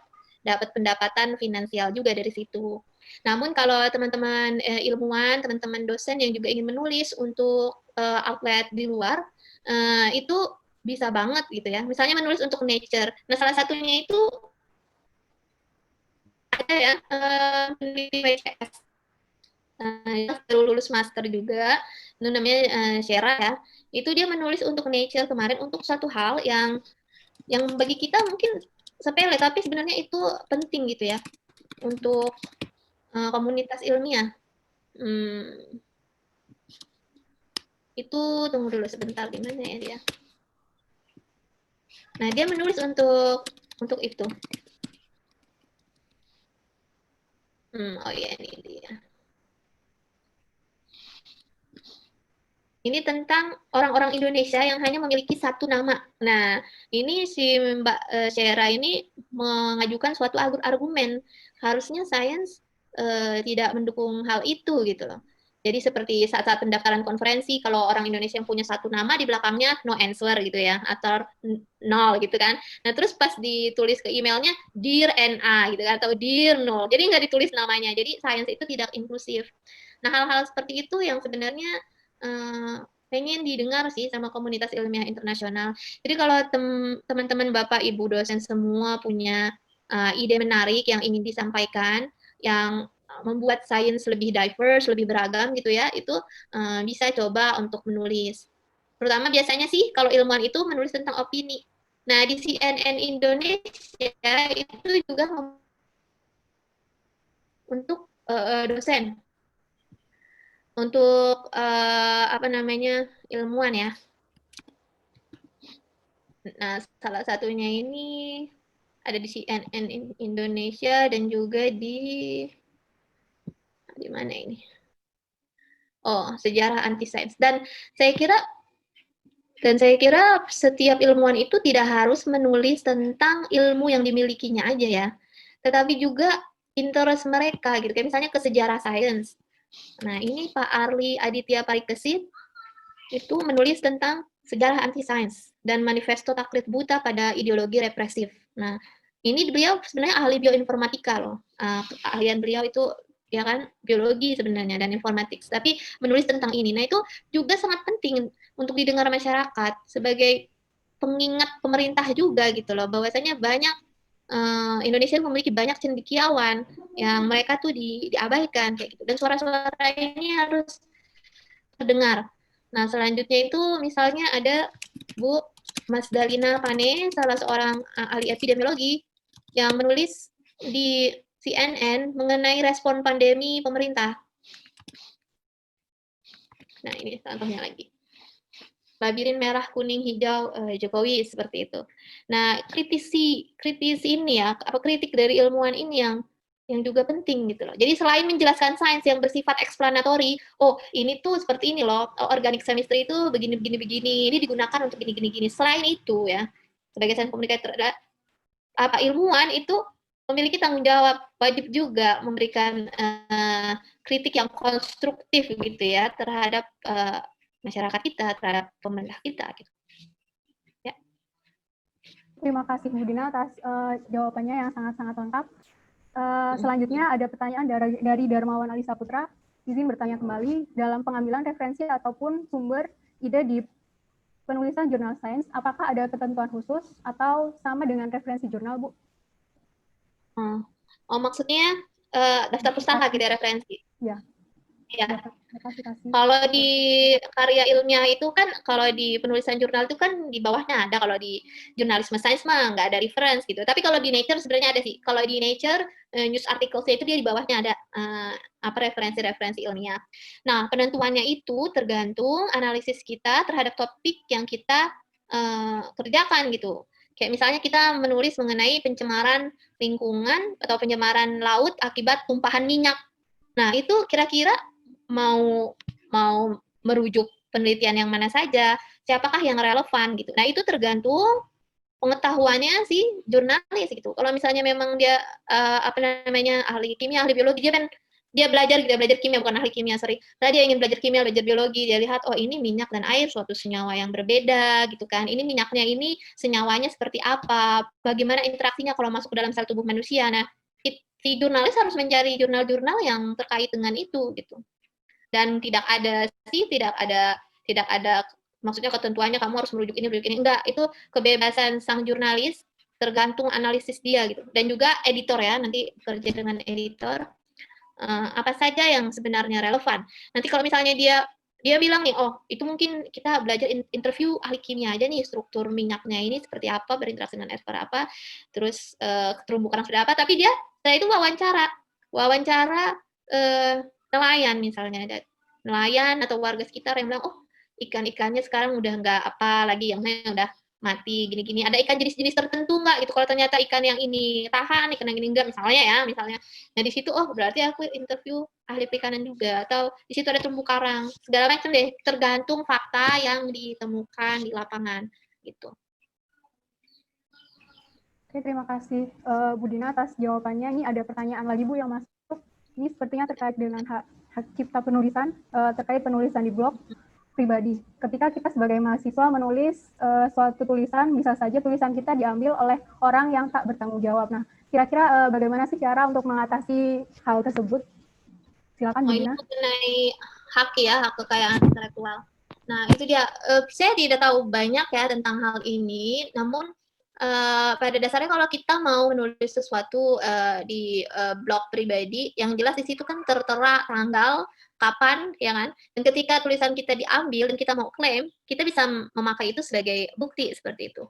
pendapatan finansial juga dari situ. Namun kalau teman-teman ilmuwan, teman-teman dosen yang juga ingin menulis untuk outlet di luar, itu bisa banget gitu ya. Misalnya menulis untuk Nature. Nah, salah satunya itu ada ya peneliti WCS. Baru lulus master juga, itu namanya Shera ya. Itu dia menulis untuk Nature kemarin untuk satu hal yang bagi kita mungkin sepele, tapi sebenarnya itu penting gitu ya untuk komunitas ilmiah. Itu tunggu dulu sebentar, di mana ya dia? Nah, dia menulis untuk itu. Oh iya, ini dia. Ini tentang orang-orang Indonesia yang hanya memiliki satu nama. Nah, ini si Mbak Syera ini mengajukan suatu argumen. Harusnya sains tidak mendukung hal itu gitu loh. Jadi seperti saat-saat pendaftaran konferensi, kalau orang Indonesia yang punya satu nama, di belakangnya no answer gitu ya, atau nol gitu kan. Nah, terus pas ditulis ke emailnya, Dear NA gitu kan, atau Dear nol. Jadi nggak ditulis namanya. Jadi sains itu tidak inklusif. Nah, hal-hal seperti itu yang sebenarnya pengen didengar sih sama komunitas ilmiah internasional. Jadi kalau teman-teman Bapak Ibu dosen semua punya ide menarik yang ingin disampaikan, yang membuat sains lebih diverse, lebih beragam gitu ya, itu bisa coba untuk menulis. Terutama biasanya sih kalau ilmuwan itu menulis tentang opini. Nah, di CNN Indonesia itu juga untuk dosen. Untuk apa namanya ilmuwan ya. Nah, salah satunya ini ada di CNN Indonesia dan juga di mana ini? Oh, sejarah anti sains. Dan saya kira setiap ilmuwan itu tidak harus menulis tentang ilmu yang dimilikinya aja ya, tetapi juga interest mereka gitu. Kayak misalnya ke sejarah sains. Nah, ini Pak Arli Aditya Parikesit itu menulis tentang sejarah anti sains dan manifesto taklid buta pada ideologi represif. Nah, ini beliau sebenarnya ahli bioinformatika loh. Keahlian beliau itu ya kan biologi sebenarnya dan informatik, tapi menulis tentang ini. Nah, itu juga sangat penting untuk didengar masyarakat sebagai pengingat pemerintah juga gitu loh, bahwasanya banyak Indonesia memiliki banyak cendekiawan yang mereka tuh diabaikan kayak gitu, dan suara-suara ini harus terdengar. Nah, selanjutnya itu misalnya ada Bu Mas Dalina Pane, salah seorang ahli epidemiologi yang menulis di CNN mengenai respon pandemi pemerintah. Nah, ini contohnya lagi. Labirin merah, kuning, hijau, Jokowi seperti itu. Nah, kritisi ini ya, kritik dari ilmuwan ini yang juga penting gitu loh. Jadi selain menjelaskan sains yang bersifat explanatory, oh ini tuh seperti ini loh, organic chemistry itu begini, ini digunakan untuk gini. Selain itu ya, sebagai sains komunikator, ilmuwan itu memiliki tanggung jawab, wajib juga memberikan kritik yang konstruktif gitu ya terhadap masyarakat kita, terhadap pemerintah kita gitu. Ya.
Terima kasih Bu Dina atas jawabannya yang sangat-sangat lengkap. Selanjutnya ada pertanyaan dari Darmawan Alisa Putra. Izin bertanya kembali, dalam pengambilan referensi ataupun sumber ide di penulisan jurnal sains, apakah ada ketentuan khusus atau sama dengan referensi jurnal, Bu?
Oh, maksudnya daftar pustaka gitu ya, referensi?
Ya.
Ya. Kalau di karya ilmiah itu kan, kalau di penulisan jurnal itu kan di bawahnya ada, kalau di jurnalisme sains mah nggak ada reference gitu. Tapi kalau di Nature sebenarnya ada sih. Kalau di Nature, news articles itu dia di bawahnya ada referensi-referensi ilmiah. Nah, penentuannya itu tergantung analisis kita terhadap topik yang kita kerjakan gitu. Kayak misalnya kita menulis mengenai pencemaran lingkungan atau pencemaran laut akibat tumpahan minyak. Nah, itu kira-kira mau merujuk penelitian yang mana saja, siapakah yang relevan gitu. Nah, itu tergantung pengetahuannya si jurnalis gitu. Kalau misalnya memang dia ahli kimia, ahli biologi, dia belajar kimia, bukan ahli kimia, sorry. Nah, dia ingin belajar kimia, belajar biologi, dia lihat, oh ini minyak dan air suatu senyawa yang berbeda gitu kan. Ini minyaknya ini senyawanya seperti apa, bagaimana interaksinya kalau masuk ke dalam sel tubuh manusia. Nah, si jurnalis harus mencari jurnal-jurnal yang terkait dengan itu gitu. Dan tidak ada maksudnya ketentuannya kamu harus merujuk ini enggak, itu kebebasan sang jurnalis tergantung analisis dia gitu. Dan juga editor ya, nanti kerja dengan editor apa saja yang sebenarnya relevan. Nanti kalau misalnya dia bilang nih, oh itu mungkin kita belajar interview ahli kimia aja nih, struktur minyaknya ini seperti apa, berinteraksi dengan air seperti apa, terus terumbu karang sudah apa, tapi dia setelah itu wawancara nelayan misalnya, ada nelayan atau warga sekitar yang bilang, oh ikan-ikannya sekarang udah nggak apa lagi, yang udah mati, gini-gini. Ada ikan jenis-jenis tertentu nggak gitu? Kalau ternyata ikan yang ini tahan, ikan yang ini enggak, misalnya. Nah di situ, oh berarti aku interview ahli perikanan juga, atau di situ ada terumbu karang, segala macam deh, tergantung fakta yang ditemukan di lapangan gitu.
Oke, terima kasih Bu Dina atas jawabannya. Ini ada pertanyaan lagi Bu yang masuk. Ini sepertinya terkait dengan hak cipta penulisan, terkait penulisan di blog pribadi. Ketika kita sebagai mahasiswa menulis suatu tulisan, bisa saja tulisan kita diambil oleh orang yang tak bertanggung jawab. Nah, kira-kira bagaimana sih cara untuk mengatasi hal tersebut? Silakan, Bu Dina.
Ini mengenai hak kekayaan intelektual. Nah, itu dia. Saya tidak tahu banyak ya tentang hal ini, namun pada dasarnya kalau kita mau menulis sesuatu di blog pribadi, yang jelas di situ kan tertera tanggal, kapan, ya kan? Dan ketika tulisan kita diambil dan kita mau klaim, kita bisa memakai itu sebagai bukti seperti itu.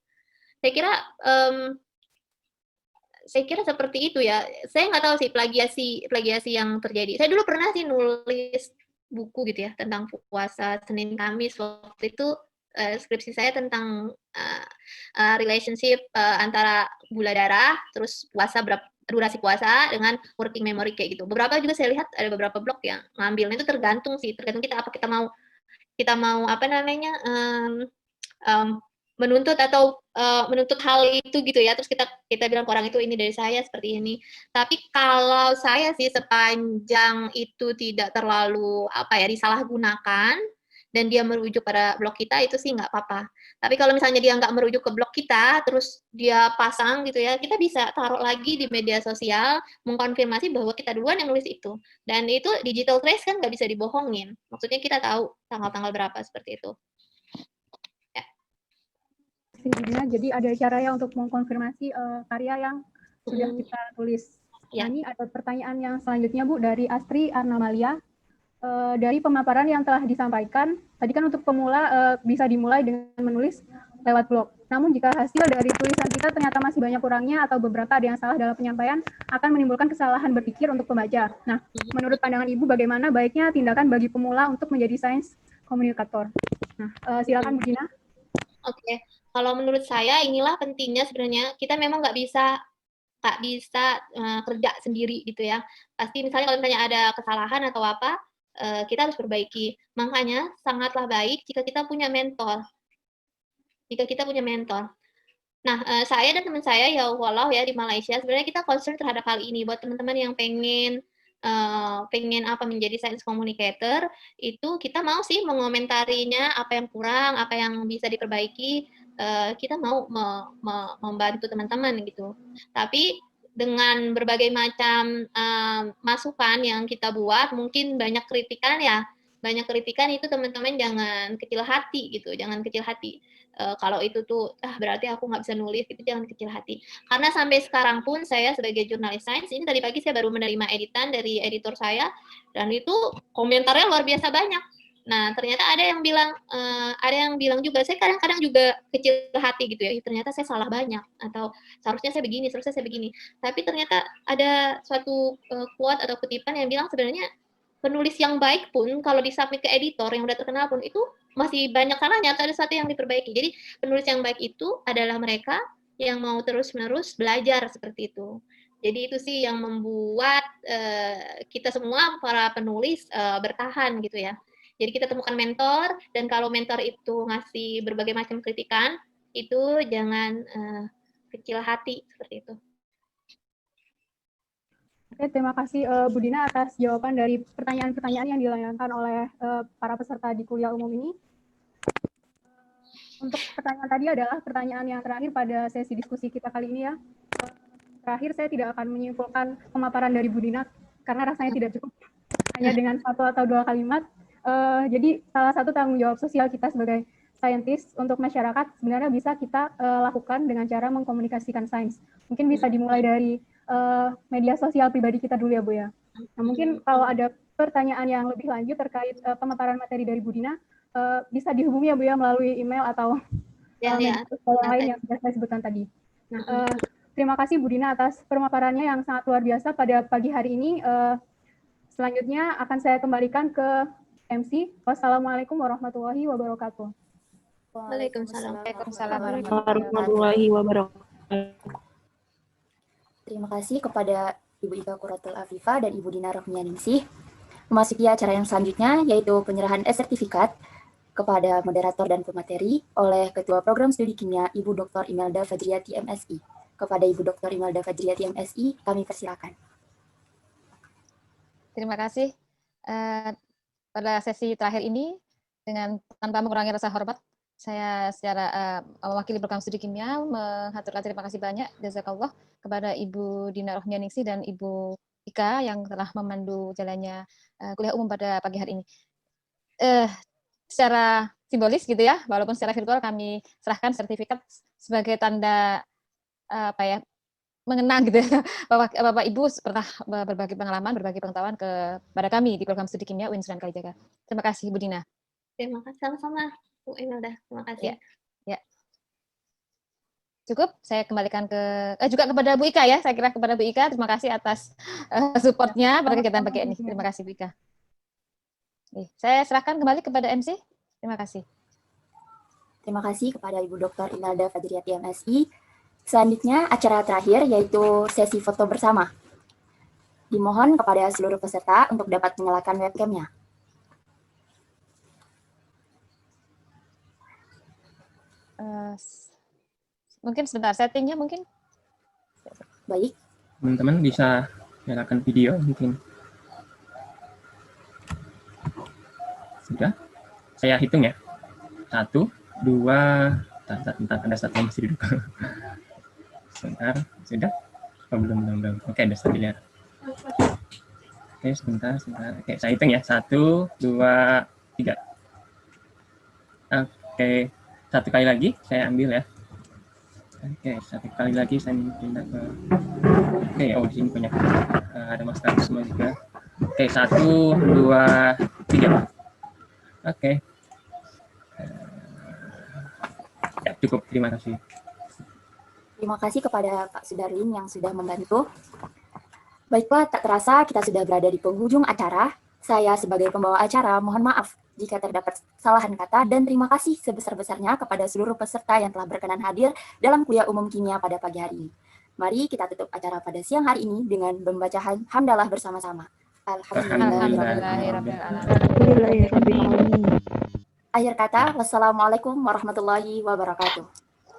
Saya kira seperti itu ya. Saya nggak tahu sih plagiasi yang terjadi. Saya dulu pernah sih nulis buku gitu ya tentang puasa Senin Kamis. Waktu itu skripsi saya tentang relationship antara gula darah, terus durasi puasa dengan working memory kayak gitu. Beberapa juga saya lihat ada beberapa blog yang ngambilnya, itu tergantung kita apa kita mau menuntut atau menuntut hal itu gitu ya, terus kita bilang ke orang itu ini dari saya seperti ini. Tapi kalau saya sih sepanjang itu tidak terlalu disalahgunakan dan dia merujuk pada blog kita, itu sih nggak apa-apa. Tapi kalau misalnya dia nggak merujuk ke blog kita, terus dia pasang gitu ya, kita bisa taruh lagi di media sosial, mengkonfirmasi bahwa kita duluan yang nulis itu. Dan itu digital trace kan nggak bisa dibohongin. Maksudnya kita tahu tanggal-tanggal berapa seperti itu.
Jadi ada cara ya untuk mengkonfirmasi karya yang sudah kita tulis.
Ya.
Nah, ini ada pertanyaan yang selanjutnya Bu dari Astri Arnamalia. Dari pemaparan yang telah disampaikan, tadi kan untuk pemula bisa dimulai dengan menulis lewat blog. Namun jika hasil dari tulisan kita ternyata masih banyak kurangnya atau beberapa ada yang salah dalam penyampaian, akan menimbulkan kesalahan berpikir untuk pembaca. Nah, menurut pandangan Ibu bagaimana baiknya tindakan bagi pemula untuk menjadi sains komunikator. Nah, silakan Bu Gina.
Oke, kalau menurut saya inilah pentingnya sebenarnya kita memang nggak bisa kerja sendiri gitu ya. Pasti misalnya kalau misalnya ada kesalahan atau apa, kita harus perbaiki. Makanya sangatlah baik jika kita punya mentor. Nah, saya dan teman saya ya walau ya di Malaysia sebenarnya kita concern terhadap hal ini. Buat teman-teman yang pengen menjadi science communicator, itu kita mau sih mengomentarinya apa yang kurang, apa yang bisa diperbaiki, kita mau membantu teman-teman gitu. Tapi dengan berbagai macam masukan yang kita buat, mungkin banyak kritikan itu teman-teman jangan kecil hati gitu, jangan kecil hati. Kalau itu tuh berarti aku nggak bisa nulis, itu jangan kecil hati. Karena sampai sekarang pun saya sebagai jurnalis sains, ini tadi pagi saya baru menerima editan dari editor saya, dan itu komentarnya luar biasa banyak. Nah, ternyata ada yang bilang juga, saya kadang-kadang juga kecil hati gitu ya, ternyata saya salah banyak, atau seharusnya saya begini. Tapi ternyata ada suatu quote atau kutipan yang bilang sebenarnya penulis yang baik pun kalau disubmit ke editor yang udah terkenal pun itu masih banyak salahnya atau ada sesuatu yang diperbaiki. Jadi penulis yang baik itu adalah mereka yang mau terus-menerus belajar seperti itu. Jadi itu sih yang membuat kita semua para penulis bertahan gitu ya. Jadi kita temukan mentor, dan kalau mentor itu ngasih berbagai macam kritikan, itu jangan kecil hati seperti itu.
Oke, terima kasih Bu Dina atas jawaban dari pertanyaan-pertanyaan yang dilayangkan oleh para peserta di kuliah umum ini. Untuk pertanyaan tadi adalah pertanyaan yang terakhir pada sesi diskusi kita kali ini ya. Terakhir saya tidak akan menyimpulkan pemaparan dari Bu Dina karena rasanya tidak cukup hanya dengan satu atau dua kalimat. Jadi salah satu tanggung jawab sosial kita sebagai saintis untuk masyarakat sebenarnya bisa kita lakukan dengan cara mengkomunikasikan sains. Mungkin bisa dimulai dari media sosial pribadi kita dulu ya Bu ya. Nah mungkin kalau ada pertanyaan yang lebih lanjut terkait pemaparan materi dari Bu Dina, bisa dihubungi ya Bu ya melalui email atau media sosial lain yang sudah saya sebutkan tadi. Nah, terima kasih Bu Dina atas pemaparannya yang sangat luar biasa pada pagi hari ini. Selanjutnya akan saya kembalikan ke MC. Wassalamualaikum warahmatullahi wabarakatuh.
Waalaikumsalam
warahmatullahi wabarakatuh.
Terima kasih kepada Ibu Ika Quratul Afifah dan Ibu Dina Rohmianingsih. Memasuki acara yang selanjutnya, yaitu penyerahan sertifikat kepada moderator dan pemateri oleh Ketua Program Studi Kimia, Ibu Dr. Imelda Fajriati MSI. Kepada Ibu Dr. Imelda Fajriati MSI, kami persilakan.
Terima kasih. Pada sesi terakhir ini, dengan tanpa mengurangi rasa hormat, saya secara mewakili program studi kimia mengaturkan terima kasih banyak jazakallah kepada Ibu Dina Rohmianingsih dan Ibu Ika yang telah memandu jalannya kuliah umum pada pagi hari ini. Secara simbolis gitu ya, walaupun secara virtual kami serahkan sertifikat sebagai tanda mengenang gitu ya, bahwa Bapak Ibu pernah berbagi pengalaman, berbagi pengetahuan kepada kami di program studi kimia UIN Sunan Kalijaga. Terima kasih Bu Dina.
Terima kasih sama-sama Bu Imelda. Terima kasih.
Ya. Cukup, saya kembalikan juga kepada Bu Ika ya. Saya kira kepada Bu Ika, terima kasih atas supportnya pada kegiatan pagi ini. Terima kasih Bu Ika. Saya serahkan kembali kepada MC. Terima kasih.
Terima kasih kepada Ibu Dr. Imelda Fajriati MSI. Selanjutnya acara terakhir yaitu sesi foto bersama. Dimohon kepada seluruh peserta untuk dapat menyalakan webcam-nya.
Mungkin sebentar, settingnya mungkin.
Baik.
Teman-teman bisa nyalakan video mungkin. Sudah? Saya hitung ya. 1, 2, bentar, ada satu yang mesti duduk. Sebentar, sudah? Oh, belum. Oke, ada satu dilihat. Oke, sebentar. Oke, saya hitung ya. 1, 2, 3. Oke, satu kali lagi saya ambil ya. Oke, satu kali lagi saya pindah ke. Oke, di sini banyak. Ada masker semua juga. Oke, 1, 2, 3. Oke. Ya, cukup. Terima kasih.
Terima kasih kepada Pak Sudarlin yang sudah membantu. Baiklah, tak terasa kita sudah berada di penghujung acara. Saya sebagai pembawa acara mohon maaf jika terdapat kesalahan kata, dan terima kasih sebesar-besarnya kepada seluruh peserta yang telah berkenan hadir dalam kuliah umum kimia pada pagi hari ini. Mari kita tutup acara pada siang hari ini dengan membaca hamdalah bersama-sama.
Alhamdulillahirabbil
Alhamdulillahirrahmanirrahim.
Akhir kata, wassalamualaikum warahmatullahi wabarakatuh.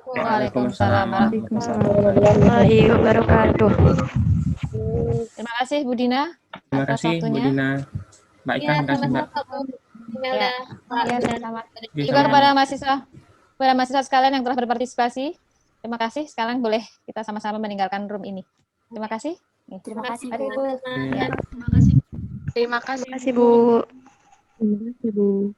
Waalaikumsalam warahmatullahi
Warahmatullahi wabarakatuh.
Terima kasih Bu Dina
Terima
atas
kasih Bu
waktunya.
Dina. Mbak Ika,
Ya,
terima kasih Mbak.
sama-sama Bu Imelda.
Ya,
Dan
sama.
Oke,
Juga
sama.
kepada mahasiswa sekalian yang telah berpartisipasi. Terima kasih. Sekarang boleh kita sama-sama meninggalkan room ini. Terima kasih.
Terima kasih,
Mari,
Bu.
Bu. Ya.
Terima kasih, Bu. Terima kasih, Bu.